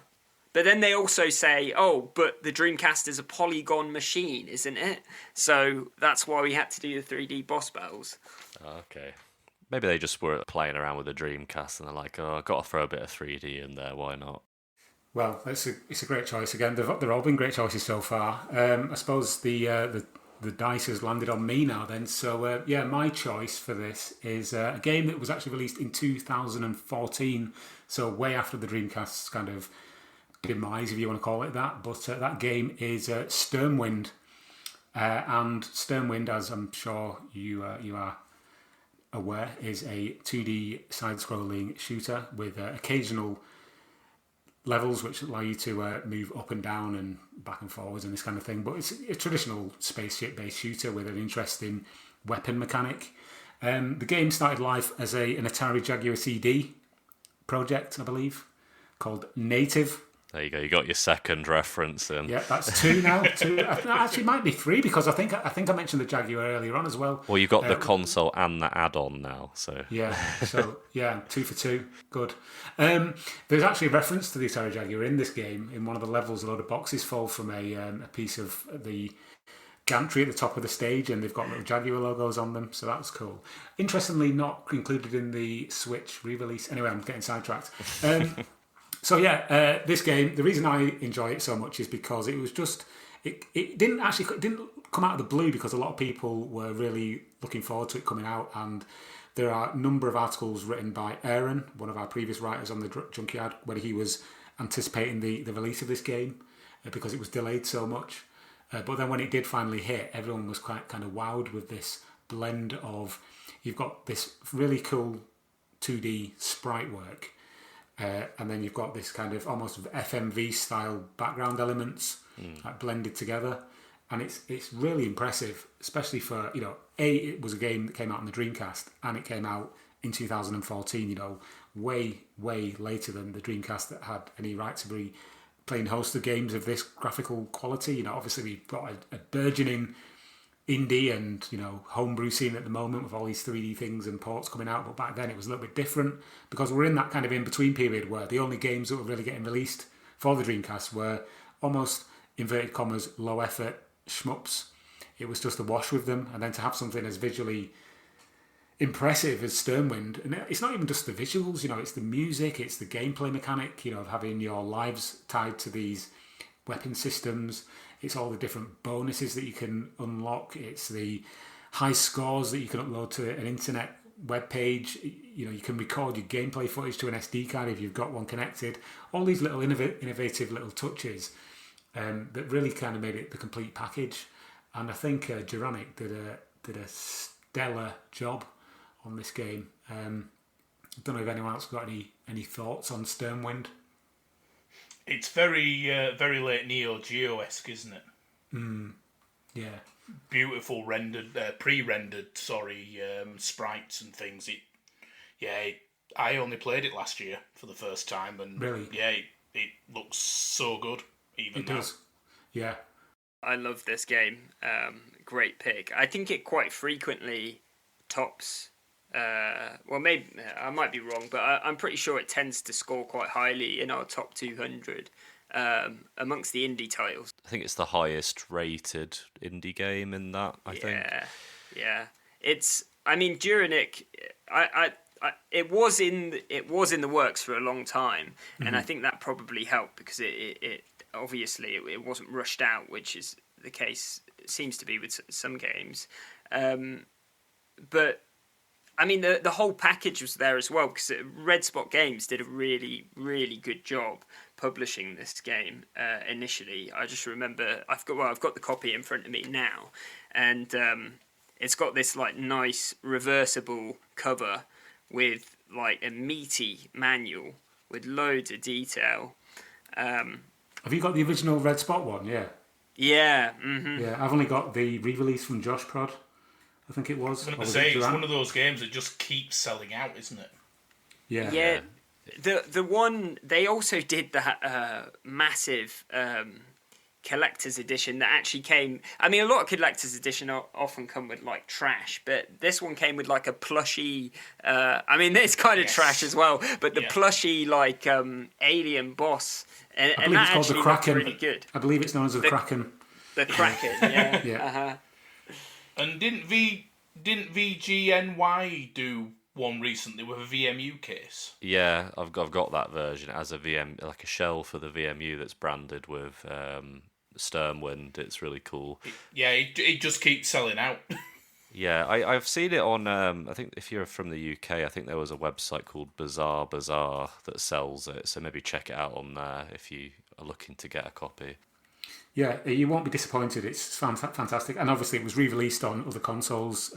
But then they also say, oh, but the Dreamcast is a polygon machine, isn't it? So that's why we had to do the 3D boss battles. Okay. Maybe they just were playing around with the Dreamcast and they're like, oh, I've got to throw a bit of 3D in there, why not? Well, it's a great choice. Again, they've all been great choices so far. I suppose the dice has landed on me now then. So, my choice for this is a game that was actually released in 2014, so way after the Dreamcast's kind of demise, if you want to call it that. But that game is Stormwind. And Stormwind, as I'm sure you are aware, is a 2D side-scrolling shooter with occasional levels which allow you to move up and down and back and forwards and this kind of thing. But it's a traditional spaceship-based shooter with an interesting weapon mechanic. The game started life as an Atari Jaguar CD project, I believe, called Native. There you go. You got your second reference in. Yeah, that's 2 now. 2. Actually, it might be 3 because I think I mentioned the Jaguar earlier on as well. Well, you got the console and the add-on now, so yeah. So 2 for 2. Good. There's actually a reference to the Atari Jaguar in this game. In one of the levels, a load of boxes fall from a piece of the gantry at the top of the stage, and they've got little Jaguar logos on them. So that's cool. Interestingly, not included in the Switch re-release. Anyway, I'm getting sidetracked. So this game, the reason I enjoy it so much is because it was just, it didn't come out of the blue, because a lot of people were really looking forward to it coming out, and there are a number of articles written by Aaron, one of our previous writers on the Junkyard, where he was anticipating the release of this game because it was delayed so much. But then when it did finally hit, everyone was quite kind of wowed with this blend of, you've got this really cool 2D sprite work, and then you've got this kind of almost FMV style background elements blended together, and it's really impressive, especially for, it was a game that came out on the Dreamcast, and it came out in 2014. Way later than the Dreamcast that had any right to be playing host of games of this graphical quality. Obviously we've got a burgeoning indie and homebrew scene at the moment with all these 3D things and ports coming out, but back then it was a little bit different because we're in that kind of in-between period where the only games that were really getting released for the Dreamcast were almost, inverted commas, low effort shmups. It was just a wash with them, and then to have something as visually impressive as Stormwind, and it's not even just the visuals, it's the music, it's the gameplay mechanic, of having your lives tied to these weapon systems. It's all the different bonuses that you can unlock. It's the high scores that you can upload to an internet web page. You can record your gameplay footage to an SD card if you've got one connected. All these little innovative little touches that really kind of made it the complete package. And I think Duranic did a stellar job on this game. I don't know if anyone else got any thoughts on Stormwind. It's very late Neo Geo-esque, isn't it? Yeah. Beautiful rendered, pre-rendered, sprites and things. I only played it last year for the first time, and really, it looks so good. Even it now. Does. Yeah. I love this game. Great pick. I think it quite frequently tops. Maybe I might be wrong, but I'm pretty sure it tends to score quite highly in our top 200 amongst the indie titles. I think it's the highest rated indie game in that. I think. Yeah. Duranic. It was in the works for a long time, and I think that probably helped because it obviously it wasn't rushed out, which is the case. It seems to be with some games, but. The whole package was there as well because Red Spot Games did a really, really good job publishing this game initially. I just remember I've got the copy in front of me now, and it's got this nice reversible cover with a meaty manual with loads of detail. Have you got the original Red Spot one? Yeah. Yeah. Mm-hmm. Yeah, I've only got the re-release from Josh Prod. I think it was. I was going to say, it's one of those games that just keeps selling out, isn't it? Yeah. Yeah. The one, they also did that massive collector's edition that actually came... a lot of collector's edition often come with trash, but this one came with a plushy... it's kind of trash as well, but the plushy alien boss, and that it's called actually the Kraken. really good. I believe it's known as the Kraken. The Kraken, yeah. Yeah. Uh-huh. And didn't VGNY do one recently with a VMU case? Yeah, I've got that version. It has a VM, a shell for the VMU that's branded with Stormwind. It's really cool. It just keeps selling out. Yeah, I've seen it on. I think if you're from the UK, I think there was a website called Bazaar that sells it. So maybe check it out on there if you are looking to get a copy. Yeah, you won't be disappointed. It's fantastic. And obviously it was re-released on other consoles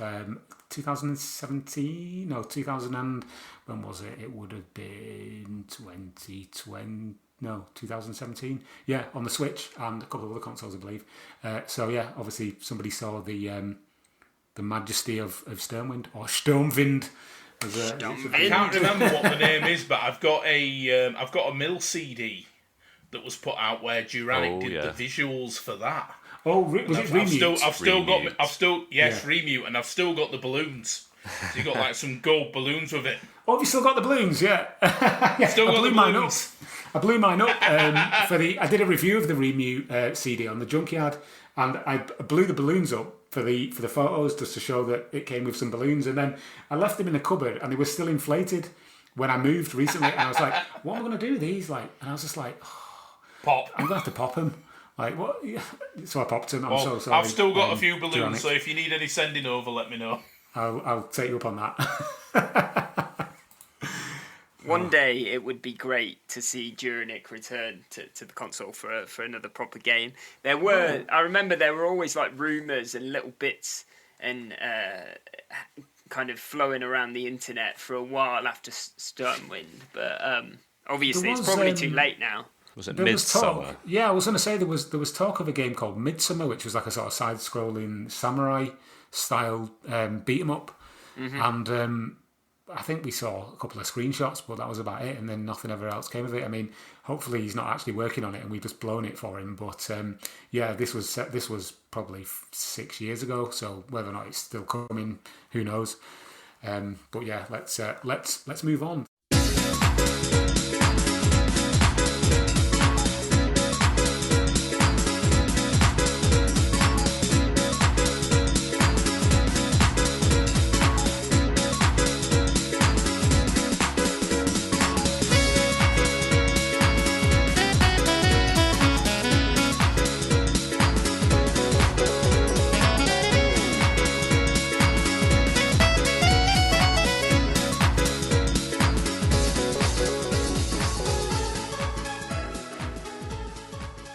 2017, no, 2000 and... When was it? It would have been 2017. Yeah, on the Switch and a couple of other consoles, I believe. Obviously somebody saw the majesty of Stormwind, or Stormwind. I can't remember what the name is, but I've got a Mill CD that was put out where Duranic did the visuals for that. Oh, was it Remute? I've still got Remute, and I've still got the balloons. So you got some gold balloons with it. Oh, have you still got the balloons? Yeah. Still got the balloons. I blew mine up I did a review of the Remute CD on the Junkyard, and I blew the balloons up for the photos just to show that it came with some balloons, and then I left them in the cupboard and they were still inflated when I moved recently, and I was like, what am I going to do with these? And I was just like, pop. I'm going to have to pop them. What? So I popped them. I'm so sorry. I've still got a few balloons, so if you need any sending over, let me know. I'll take you up on that. One day it would be great to see Duranic return to the console for another proper game. I remember there were always rumours and little bits and kind of flowing around the internet for a while after Stormwind, but obviously it's probably too late now. Was it There was Midsummer? talk. Yeah, I was going to say there was talk of a game called Midsummer, which was like a sort of side-scrolling samurai style beat 'em up, and I think we saw a couple of screenshots, but that was about it, and then nothing ever else came of it. I mean, hopefully he's not actually working on it, and we've just blown it for him. But yeah, this was probably 6 years ago, so whether or not it's still coming, who knows? But yeah, let's move on.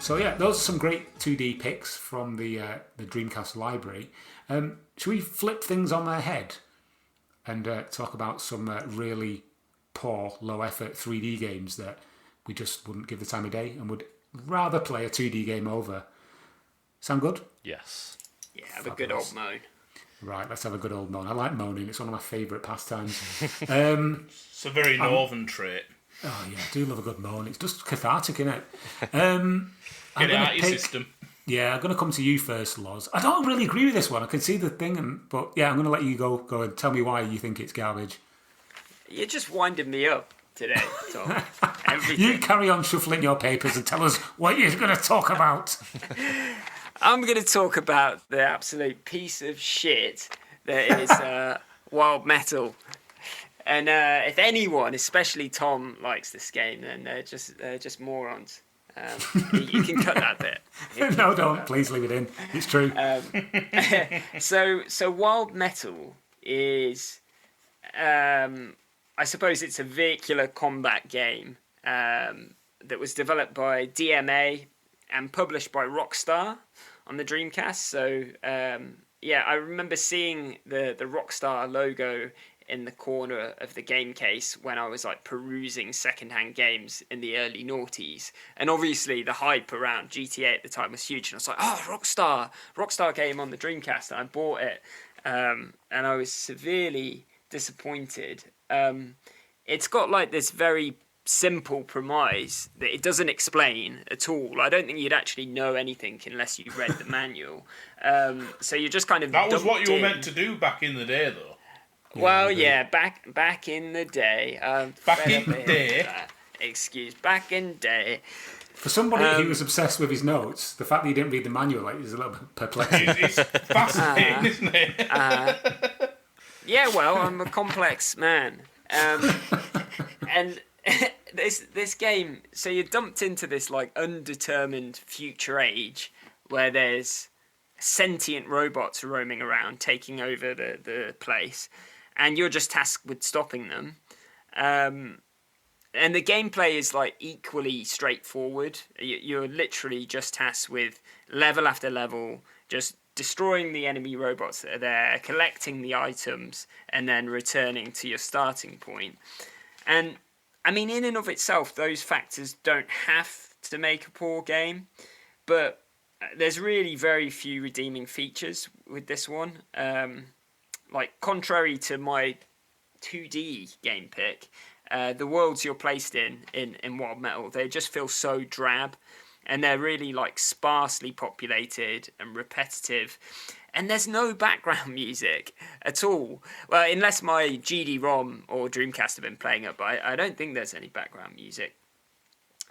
So yeah, those are some great 2D picks from the Dreamcast library. Should we flip things on their head and talk about some really poor, low-effort 3D games that we just wouldn't give the time of day and would rather play a 2D game over? Sound good? Yes. Yeah, have a good old moan. Right, let's have a good old moan. I like moaning. It's one of my favourite pastimes. It's a very northern trait. Oh yeah, I do love a good moan. It's just cathartic, isn't it? Get it out of your system. Yeah, I'm going to come to you first, Lozz. I don't really agree with this one. I can see the thing, but yeah, I'm going to let you go and tell me why you think it's garbage. You're just winding me up today, Tom. You carry on shuffling your papers and tell us what you're going to talk about. I'm going to talk about the absolute piece of shit that is Wild Metal. And if anyone, especially Tom, likes this game, then they're just morons. You can cut that bit. No, don't. Please leave it in. It's true. So Wild Metal is, I suppose it's a vehicular combat game that was developed by DMA and published by Rockstar on the Dreamcast. So yeah, I remember seeing the Rockstar logo in the corner of the game case when I was like perusing secondhand games in the early noughties. And obviously the hype around GTA at the time was huge. And I was like, oh, Rockstar game on the Dreamcast. And I bought it. And I was severely disappointed. It's got like this very simple premise that it doesn't explain at all. I don't think you'd actually know anything unless you read the manual. So you're just kind of That was what you were in. meant to do back in the day, though. Well, yeah, back in the day. Back in the day. Back in day. For somebody who was obsessed with his notes, the fact that he didn't read the manual is a little bit perplexing. It's fascinating, isn't it? Yeah, well, I'm a complex man. And this game, so you're dumped into this like undetermined future age where there's sentient robots roaming around, taking over the place, and you're just tasked with stopping them. And the gameplay is like equally straightforward. You're literally just tasked with level after level, just destroying the enemy robots that are there, collecting the items, and then returning to your starting point. And I mean, in and of itself, those factors don't have to make a poor game, but there's really very few redeeming features with this one. Like, contrary to my 2D game pick, the worlds you're placed in Wild Metal, they just feel so drab, and they're really like sparsely populated and repetitive, and there's no background music at all. Well, unless my GD-ROM or Dreamcast have been playing it, but I don't think there's any background music.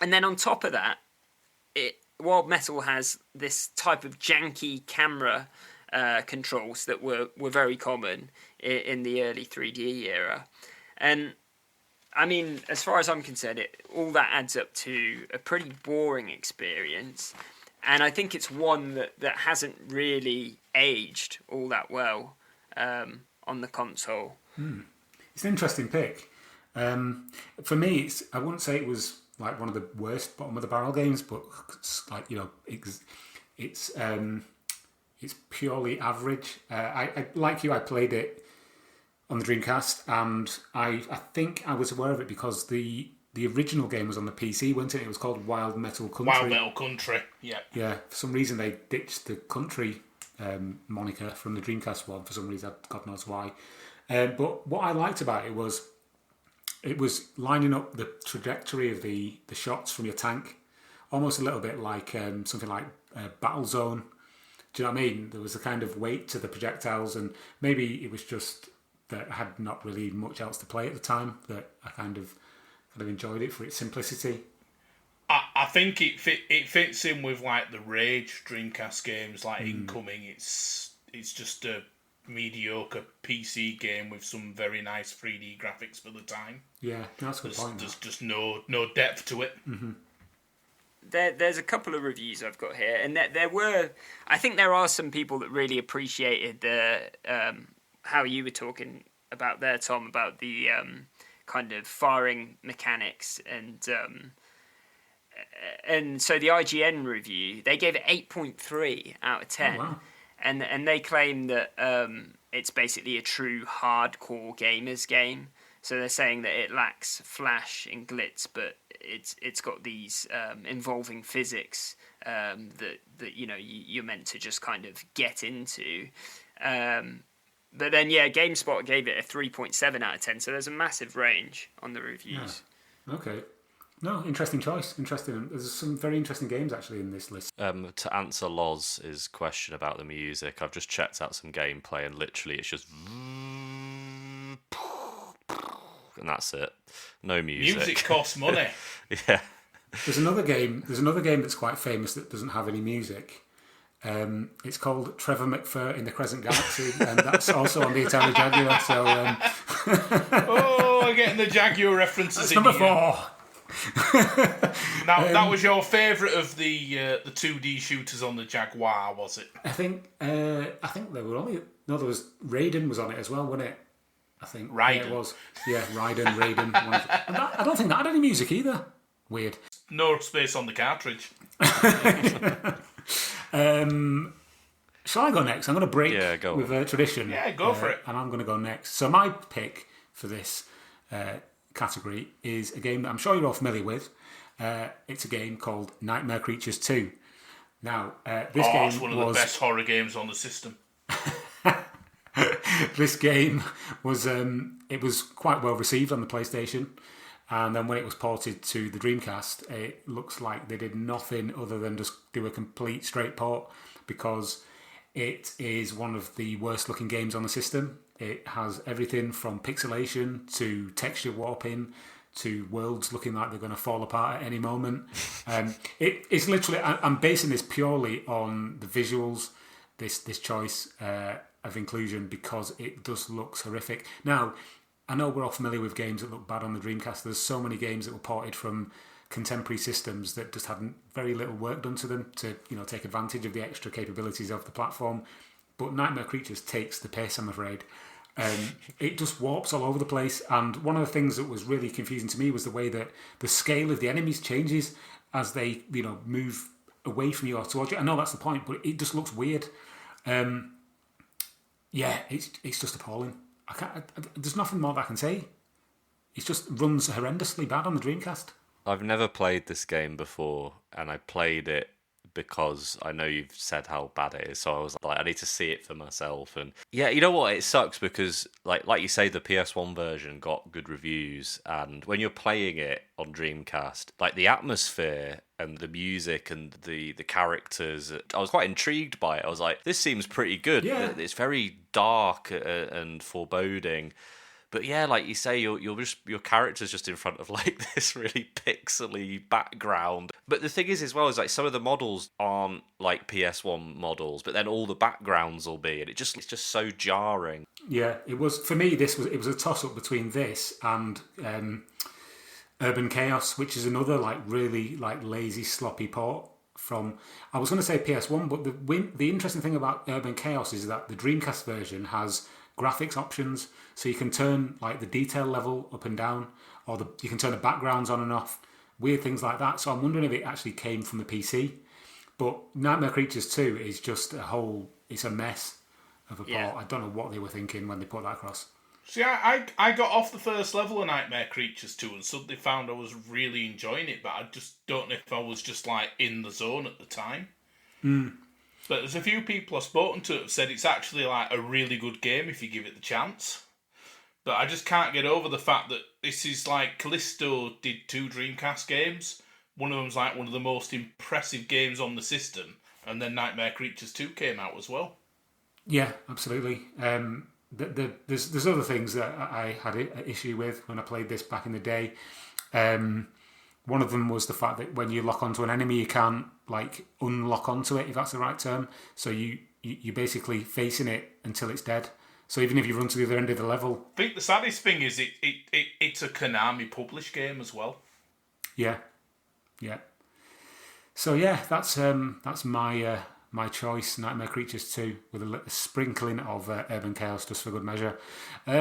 And then on top of that, Wild Metal has this type of janky camera controls that were very common in the early 3D era. And I mean, as far as I'm concerned, all that adds up to a pretty boring experience. And I think it's one that hasn't really aged all that well on the console. It's an interesting pick. For me, I wouldn't say it was like one of the worst bottom of the barrel games, but like, you know, it's purely average. I like you. I played it on the Dreamcast, and I think I was aware of it because the the original game was on the PC, wasn't it? It was called Wild Metal Country. Wild Metal Country, yeah. Yeah, for some reason they ditched the country moniker from the Dreamcast one, for some reason, God knows why. But what I liked about it was lining up the trajectory of the shots from your tank, almost a little bit like something like Battlezone. Do you know what I mean? There was a kind of weight to the projectiles, and maybe it was just that I had not really much else to play at the time, that I kind of enjoyed it for its simplicity. I think it fits in with like the Rage Dreamcast games, like Incoming. It's just a mediocre PC game with some very nice 3D graphics for the time. Yeah, that's a good point. There's just no depth to it. Mm-hmm. There's a couple of reviews I've got here, and I think there are some people that really appreciated the how you were talking about there, Tom, about the kind of firing mechanics, and so the IGN review, they gave it 8.3 out of 10. Oh, wow. And they claim that it's basically a true hardcore gamers game. So they're saying that it lacks flash and glitz, but it's got these involving physics that you're meant to just kind of get into. But then GameSpot gave it a 3.7 out of 10. So there's a massive range on the reviews. Yeah. Okay. No, interesting choice. Interesting. There's some very interesting games actually in this list. To answer Lozz's question about the music, I've just checked out some gameplay, and literally it's just and that's it. No music. Music costs money. Yeah. There's another game that's quite famous that doesn't have any music. It's called Trevor McFur in the Crescent Galaxy, and that's also on the Atari Jaguar. So, I'm getting the Jaguar references. That's in number 4. Now that was your favourite of the 2D shooters on the Jaguar, was it? I think there was Raiden was on it as well, wasn't it? I think Raiden. Yeah, it was. Yeah, Raiden. I don't think that had any music either. Weird. No space on the cartridge. Shall I go next? I'm going to break with tradition. Yeah, go for it. And I'm going to go next. So my pick for this category is a game that I'm sure you're all familiar with. It's a game called Nightmare Creatures 2. Now, this game it's one of the best horror games on the system. This game was it was quite well received on the PlayStation, and then when it was ported to the Dreamcast, it looks like they did nothing other than just do a complete straight port, because it is one of the worst looking games on the system. It has everything from pixelation to texture warping to worlds looking like they're going to fall apart at any moment. It's literally, I'm basing this purely on the visuals, this choice of inclusion, because it just looks horrific. Now, I know we're all familiar with games that look bad on the Dreamcast. There's so many games that were ported from contemporary systems that just had very little work done to them to take advantage of the extra capabilities of the platform. But Nightmare Creatures takes the piss, I'm afraid. It just warps all over the place, and one of the things that was really confusing to me was the way that the scale of the enemies changes as they move away from you or towards you. I know that's the point, but it just looks weird. It's just appalling. There's nothing more that I can say. It just runs horrendously bad on the Dreamcast. I've never played this game before, and I played it because I know you've said how bad it is, so I was like, I need to see it for myself. And yeah, you know what, it sucks because like you say, the PS1 version got good reviews, and when you're playing it on Dreamcast, like the atmosphere and the music and the characters, I was quite intrigued by it. I was like, this seems pretty good. Yeah. It's very dark and foreboding. But yeah, like you say, your character's just in front of like this really pixely background. But the thing is, as well, is like some of the models aren't like PS1 models, but then all the backgrounds will be, and it's just so jarring. Yeah, it was for me. It was a toss up between this and Urban Chaos, which is another like really like lazy sloppy port from. I was going to say PS1, but the interesting thing about Urban Chaos is that the Dreamcast version has graphics options, so you can turn like the detail level up and down, or you can turn the backgrounds on and off, weird things like that. So I'm wondering if it actually came from the PC. But Nightmare Creatures 2 is just it's a mess of a port. I don't know what they were thinking when they put that across. See, I got off the first level of Nightmare Creatures 2 and suddenly found I was really enjoying it, but I just don't know if I was just like in the zone at the time. But there's a few people I've spoken to that have said it's actually like a really good game if you give it the chance. But I just can't get over the fact that this is like Callisto did 2 Dreamcast games. One of them's like one of the most impressive games on the system, and then Nightmare Creatures 2 came out as well. Yeah, absolutely. There's other things that I had an issue with when I played this back in the day. One of them was the fact that when you lock onto an enemy, you can't like unlock onto it, if that's the right term. So you're basically facing it until it's dead. So even if you run to the other end of the level, I think the saddest thing is it's a Konami published game as well. Yeah. So yeah, that's my my choice, Nightmare Creatures 2, with a sprinkling of Urban Chaos just for good measure. Mike,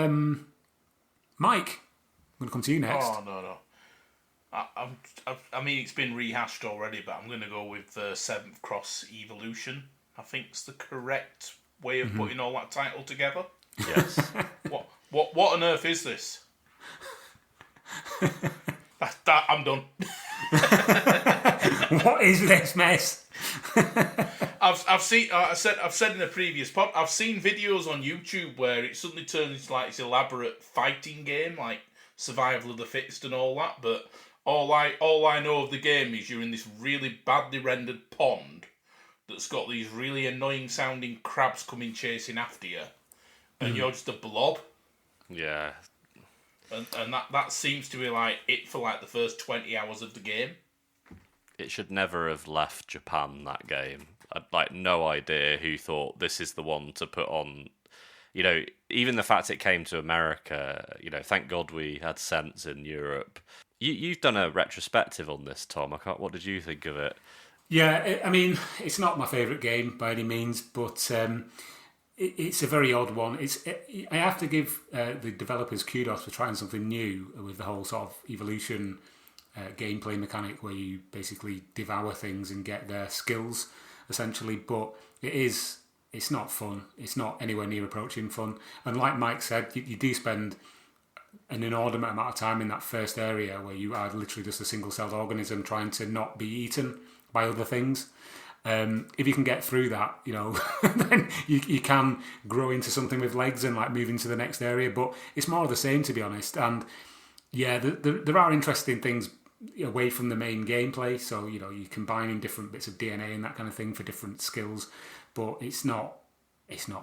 I'm going to come to you next. Oh, no. I mean, it's been rehashed already, but I'm going to go with the 7th Cross Evolution. I think it's the correct way of putting all that title together. Yes. What on earth is this? That I'm done. What is this mess? I've seen. I've said in a previous pod. I've seen videos on YouTube where it suddenly turns into like this elaborate fighting game, like Survival of the Fittest and all that. But all I know of the game is you're in this really badly rendered pond that's got these really annoying sounding crabs coming chasing after you, and you're just a blob. Yeah. And that seems to be like it for like the first 20 hours of the game. It should never have left Japan, that game. I'd like no idea who thought this is the one to put on. You know, even the fact it came to America, you know, thank God we had sense in Europe. You've done a retrospective on this, Tom. What did you think of it? Yeah, I mean, it's not my favourite game by any means, but it's a very odd one. I have to give the developers kudos for trying something new with the whole sort of evolution gameplay mechanic where you basically devour things and get their skills, essentially. But it's not fun. It's not anywhere near approaching fun. And like Mike said, you do spend an inordinate amount of time in that first area where you are literally just a single-celled organism trying to not be eaten by other things. If you can get through that, you know, then you can grow into something with legs and like move into the next area. But it's more of the same, to be honest. And yeah, there are interesting things away from the main gameplay. So, you know, you're combining different bits of DNA and that kind of thing for different skills. But it's not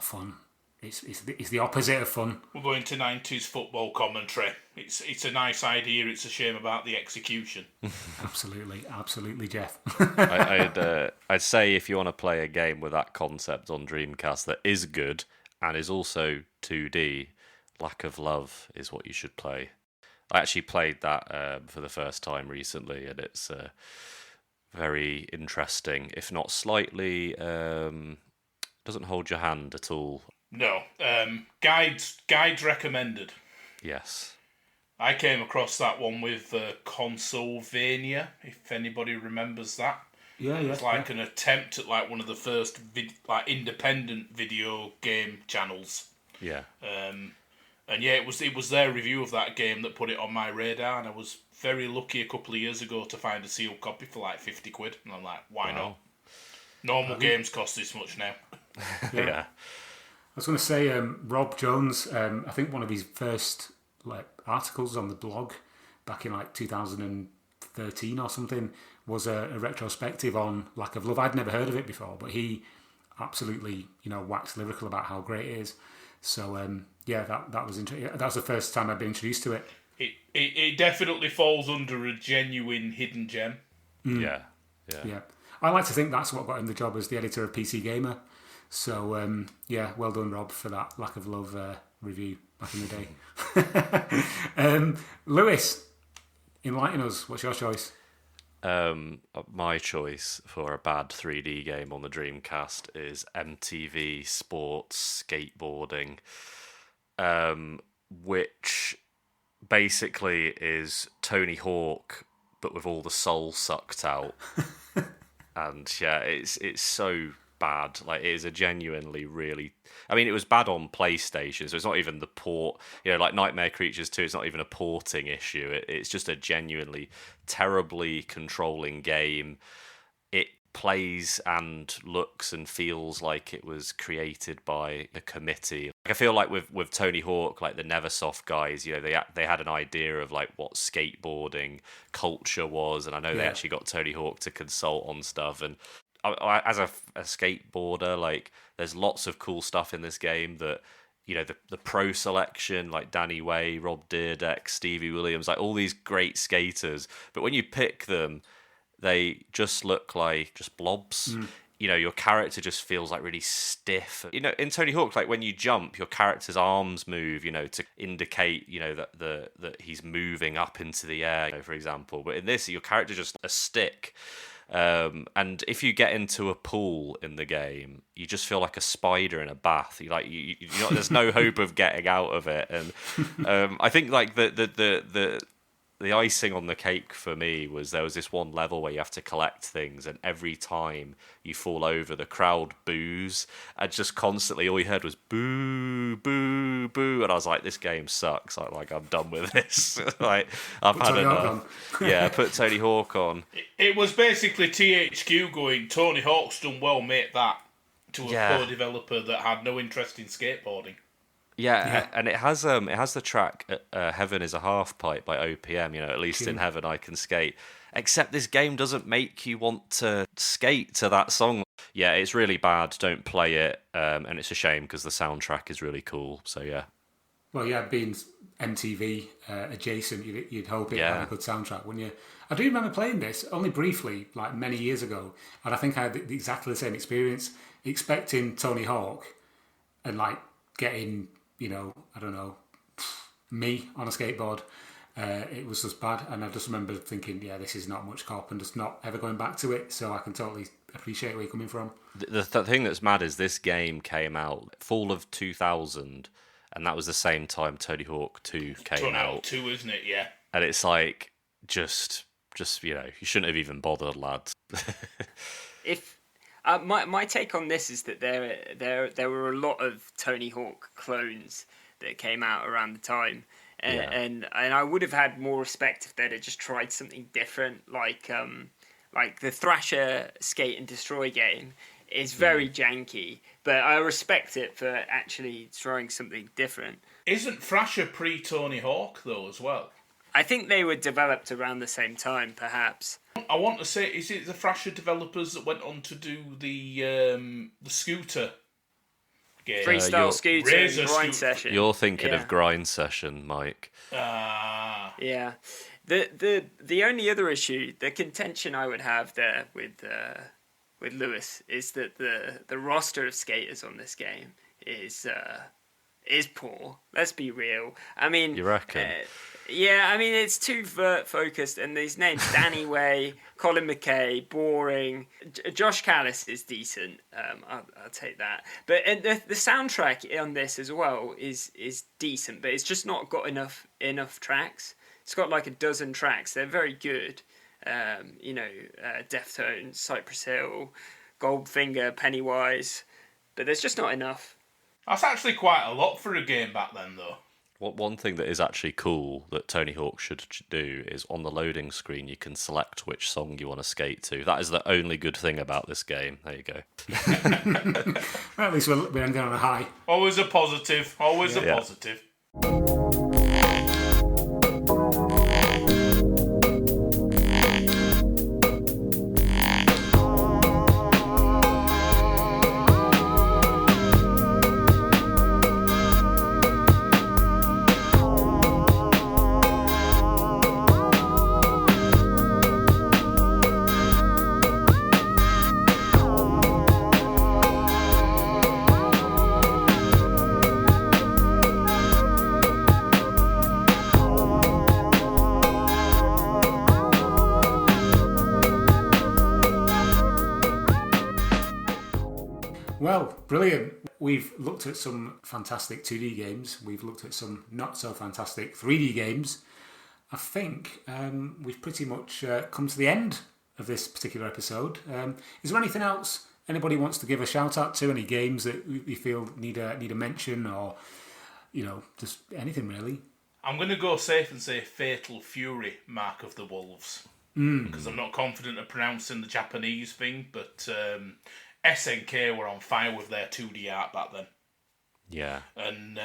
fun. It's the opposite of fun. We're going to 90s football commentary. It's a nice idea. It's a shame about the execution. Absolutely, Jeff. I'd say if you want to play a game with that concept on Dreamcast that is good and is also 2D, Lack of Love is what you should play. I actually played that for the first time recently, and it's very interesting, if not slightly. Doesn't hold your hand at all. No. Guides recommended. Yes. I came across that one with Consolevania, if anybody remembers that. Yeah. It was like an attempt at like one of the first independent video game channels. Yeah. And yeah, it was their review of that game that put it on my radar, and I was very lucky a couple of years ago to find a sealed copy for like 50 quid, and I'm like, why not? Normal games cost this much now. Yeah. I was going to say, Rob Jones, I think one of his first like articles on the blog back in like 2013 or something was a retrospective on Lack of Love. I'd never heard of it before, but he absolutely, you know, waxed lyrical about how great it is. So yeah, that was interesting. That was the first time I'd been introduced to it. It definitely falls under a genuine hidden gem. Yeah. I like to think that's what got him the job as the editor of PC Gamer. So yeah, well done, Rob, for that Lack of Love review back in the day. Lewis, enlighten us. What's your choice? My choice for a bad 3D game on the Dreamcast is MTV Sports Skateboarding, which basically is Tony Hawk but with all the soul sucked out. And yeah, it's so bad. Like, it is a genuinely really... I mean, it was bad on PlayStation, so it's not even the port... like Nightmare Creatures 2, it's not even a porting issue. It's just a genuinely terribly controlling game. It plays and looks and feels like it was created by a committee. I feel like with Tony Hawk, like the Neversoft guys, they had an idea of like what skateboarding culture was, and I know they actually got Tony Hawk to consult on stuff. And as a skateboarder, like there's lots of cool stuff in this game that the pro selection, like Danny Way, Rob Dyrdek, Stevie Williams, like all these great skaters, but when you pick them, they just look like just blobs. Your character just feels like really stiff. In Tony Hawk, like when you jump, your character's arms move, to indicate, that he's moving up into the air, for example. But in this, your character's just a stick. And if you get into a pool in the game, you just feel like a spider in a bath. There's no hope of getting out of it. And I think like the icing on the cake for me was there was this one level where you have to collect things, and every time you fall over, the crowd boos, and just constantly all you heard was boo, boo, boo, and I was like, this game sucks. I'm done with this. Like, I've had enough. Yeah, put Tony Hawk on. It was basically THQ going, Tony Hawk's done well, mate, that, to a co-developer that had no interest in skateboarding. Yeah, and it has the track "Heaven Is a Half Pipe" by OPM. At least in heaven I can skate. Except this game doesn't make you want to skate to that song. Yeah, it's really bad. Don't play it, and it's a shame because the soundtrack is really cool. So yeah. Well, yeah, being MTV adjacent, you'd hope it had a good soundtrack, wouldn't you? I do remember playing this only briefly, like many years ago, and I think I had exactly the same experience, expecting Tony Hawk, and like getting. I don't know, me on a skateboard. It was just bad, and I just remember thinking, this is not much cop, and just not ever going back to it, so I can totally appreciate where you're coming from. The thing that's mad is this game came out fall of 2000, and that was the same time Tony Hawk 2 came out. 2, isn't it? Yeah. And it's like, just you shouldn't have even bothered, lads. My take on this is that there were a lot of Tony Hawk clones that came out around the time, and I would have had more respect if they'd have just tried something different, like the Thrasher Skate and Destroy game is very janky, but I respect it for actually trying something different. Isn't Thrasher pre-Tony Hawk though as well? I think they were developed around the same time, perhaps. I want to say, is it the Thrasher developers that went on to do the scooter game? Freestyle Scooter and Grind Session. You're thinking of Grind Session, Mike. Yeah. The only other issue, the contention I would have there with Lewis is that the roster of skaters on this game is poor. Let's be real. I mean, you reckon? Yeah, I mean, it's too vert-focused, and these names, Danny Way, Colin McKay, boring. Josh Callis is decent, I'll take that. But the soundtrack on this as well is decent, but it's just not got enough tracks. It's got like a dozen tracks. They're very good. Deftones, Cypress Hill, Goldfinger, Pennywise, but there's just not enough. That's actually quite a lot for a game back then, though. One thing that is actually cool that Tony Hawk should do is on the loading screen you can select which song you want to skate to. That is the only good thing about this game. There you go. Well, at least we're ending on a high. Always a positive. Always a positive. Well, brilliant. We've looked at some fantastic 2D games. We've looked at some not so fantastic 3D games. I think we've pretty much come to the end of this particular episode. Is there anything else anybody wants to give a shout out to, any games that you feel need a mention, or just anything really? I'm going to go safe and say Fatal Fury, Mark of the Wolves, because I'm not confident of pronouncing the Japanese thing, but SNK were on fire with their 2D art back then. Yeah. And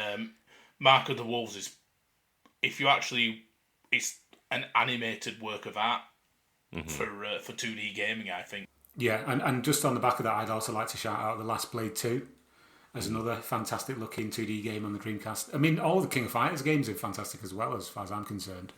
Mark of the Wolves is, it's an animated work of art for 2D gaming, I think. Yeah, and just on the back of that, I'd also like to shout out The Last Blade 2 as another fantastic looking 2D game on the Dreamcast. I mean, all the King of Fighters games are fantastic as well, as far as I'm concerned.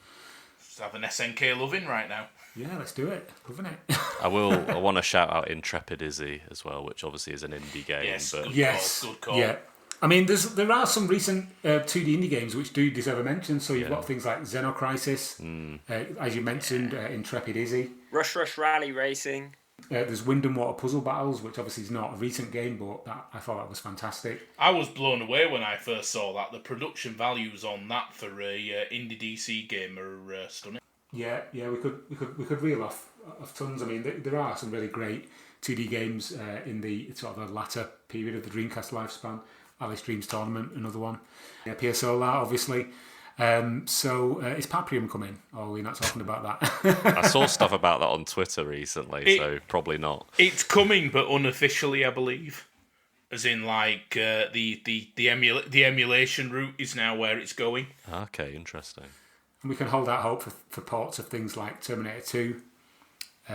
Just have an SNK loving right now. Yeah, let's do it. Loving it. I want to shout out Intrepid Izzy as well, which obviously is an indie game. Yes, but good call. Yeah. I mean, there are some recent 2D indie games which do deserve a mention. So you've got things like Xenocrisis, as you mentioned, Intrepid Izzy. Rush Rally Racing. There's Wind and Water Puzzle Battles, which obviously is not a recent game, but I thought that was fantastic. I was blown away when I first saw that. The production values on that for a indie DC game are stunning. Yeah, we could reel off tons. I mean, there are some really great 2D games in the sort of the latter period of the Dreamcast lifespan. Alice Dreams Tournament, another one. Yeah, PSO obviously. Is Paprium coming? Or are we not talking about that? I saw stuff about that on Twitter recently, so probably not. It's coming, but unofficially, I believe. As in, like, the emulation route is now where it's going. Okay, interesting. And we can hold out hope for ports of things like Terminator 2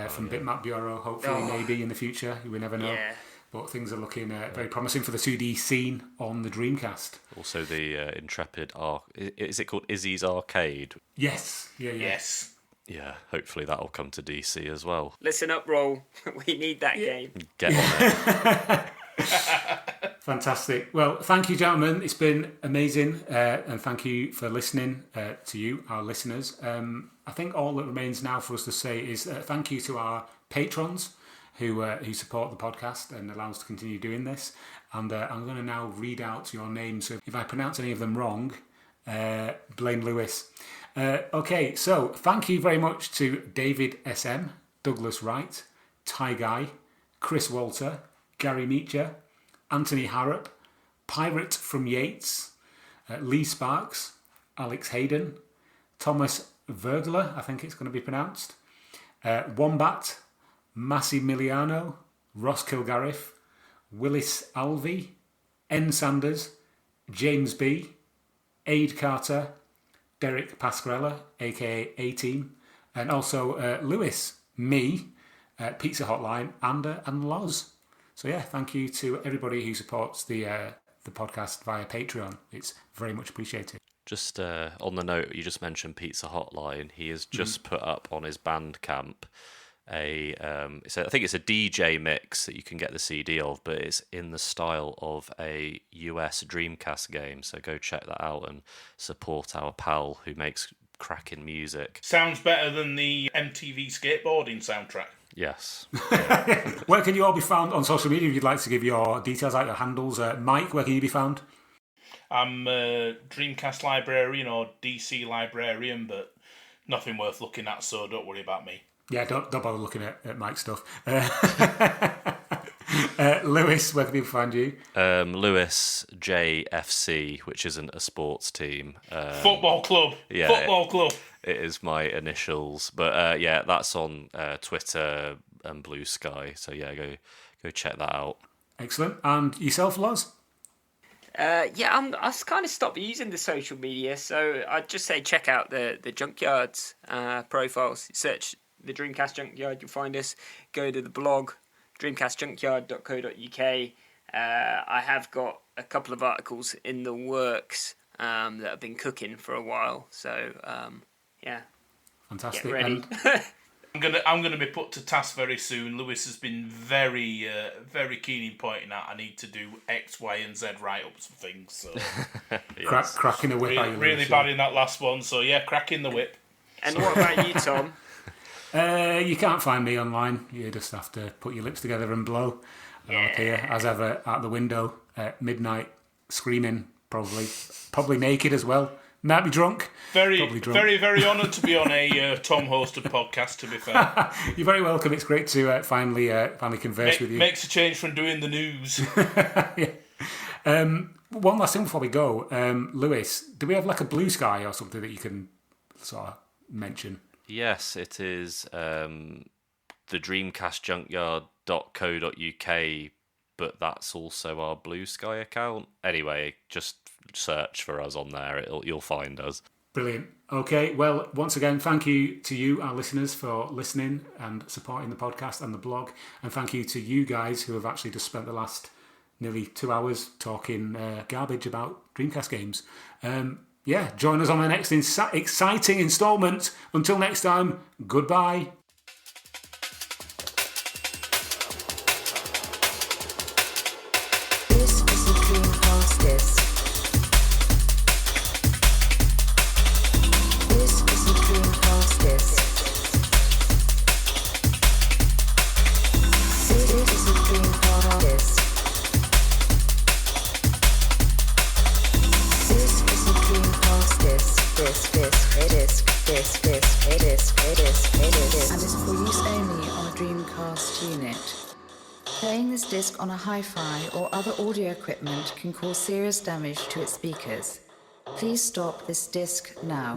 from Bitmap Bureau, hopefully, maybe in the future. We never know. Yeah. But things are looking very promising for the 2D scene on the Dreamcast. Also, the Intrepid is it called Izzy's Arcade? Yes. Yeah. Yes. Yeah, hopefully that'll come to DC as well. Listen up, Roll. We need that game. Get on it. Fantastic. Well, thank you, gentlemen. It's been amazing. And thank you for listening to you, our listeners. I think all that remains now for us to say is thank you to our patrons who support the podcast and allow us to continue doing this. And I'm going to now read out your names. So if I pronounce any of them wrong, blame Lewis. Okay, so thank you very much to David SM, Douglas Wright, Ty Guy, Chris Walter, Gary Meacher, Anthony Harrop, Pirate from Yates, Lee Sparks, Alex Hayden, Thomas Vergler, I think it's going to be pronounced, Wombat, Massimiliano, Ross Kilgariff, Willis Alvey, N. Sanders, James B, Aid Carter, Derek Pasquarella, aka A-Team, and also Lewis, me, Pizza Hotline, and Lozz. So yeah, thank you to everybody who supports the podcast via Patreon. It's very much appreciated. Just on the note, you just mentioned Pizza Hotline. He has just put up on his Bandcamp I think it's a DJ mix that you can get the CD of, but it's in the style of a US Dreamcast game. So go check that out and support our pal who makes cracking music. Sounds better than the MTV skateboarding soundtrack. Yes. Where can you all be found on social media if you'd like to give your details out, your handles? Mike, where can you be found? I'm a Dreamcast librarian or DC librarian, but nothing worth looking at, so don't worry about me. Yeah, don't bother looking at Mike's stuff. Lewis, where can people find you? Lewis JFC, which isn't a sports team. Football club. Yeah, Football club. It is my initials. But yeah, that's on Twitter and Blue Sky. So yeah, go check that out. Excellent. And yourself, Lozz? I've kind of stopped using the social media, so I'd just say check out the Junkyard's profiles. Search the Dreamcast Junkyard, you'll find us. Go to the blog, dreamcastjunkyard.co.uk. I have got a couple of articles in the works that have been cooking for a while, so yeah. Fantastic. Get ready. I'm gonna be put to task very soon. Lewis has been very keen in pointing out I need to do X, Y, and Z write-ups for things. So yes. Cracking the whip. Really bad in that last one. So yeah, cracking the whip. And what about you, Tom? You can't find me online. You just have to put your lips together and blow. And I'll appear as ever at the window at midnight, screaming, probably naked as well. Might be drunk. Very, drunk. very honoured to be on a Tom-hosted podcast, to be fair. You're very welcome. It's great to finally converse with you. Makes a change from doing the news. Yeah. One last thing before we go. Lewis, do we have like a blue sky or something that you can sort of mention? Yes, it is the Dreamcast but that's also our Blue Sky account. Anyway, just search for us on there. You'll find us. Brilliant. Okay, well, once again, thank you to you, our listeners, for listening and supporting the podcast and the blog. And thank you to you guys who have actually just spent the last nearly 2 hours talking garbage about Dreamcast games. Join us on the next exciting instalment. Until next time, goodbye. This is the Dreamcast disc. This is the Dreamcast disc. This is the Dreamcast disc. This is the Dreamcast disc. And is for use only on a Dreamcast unit. Playing this disc on a hi-fi or other audio equipment can cause serious damage to its speakers. Please stop this disc now.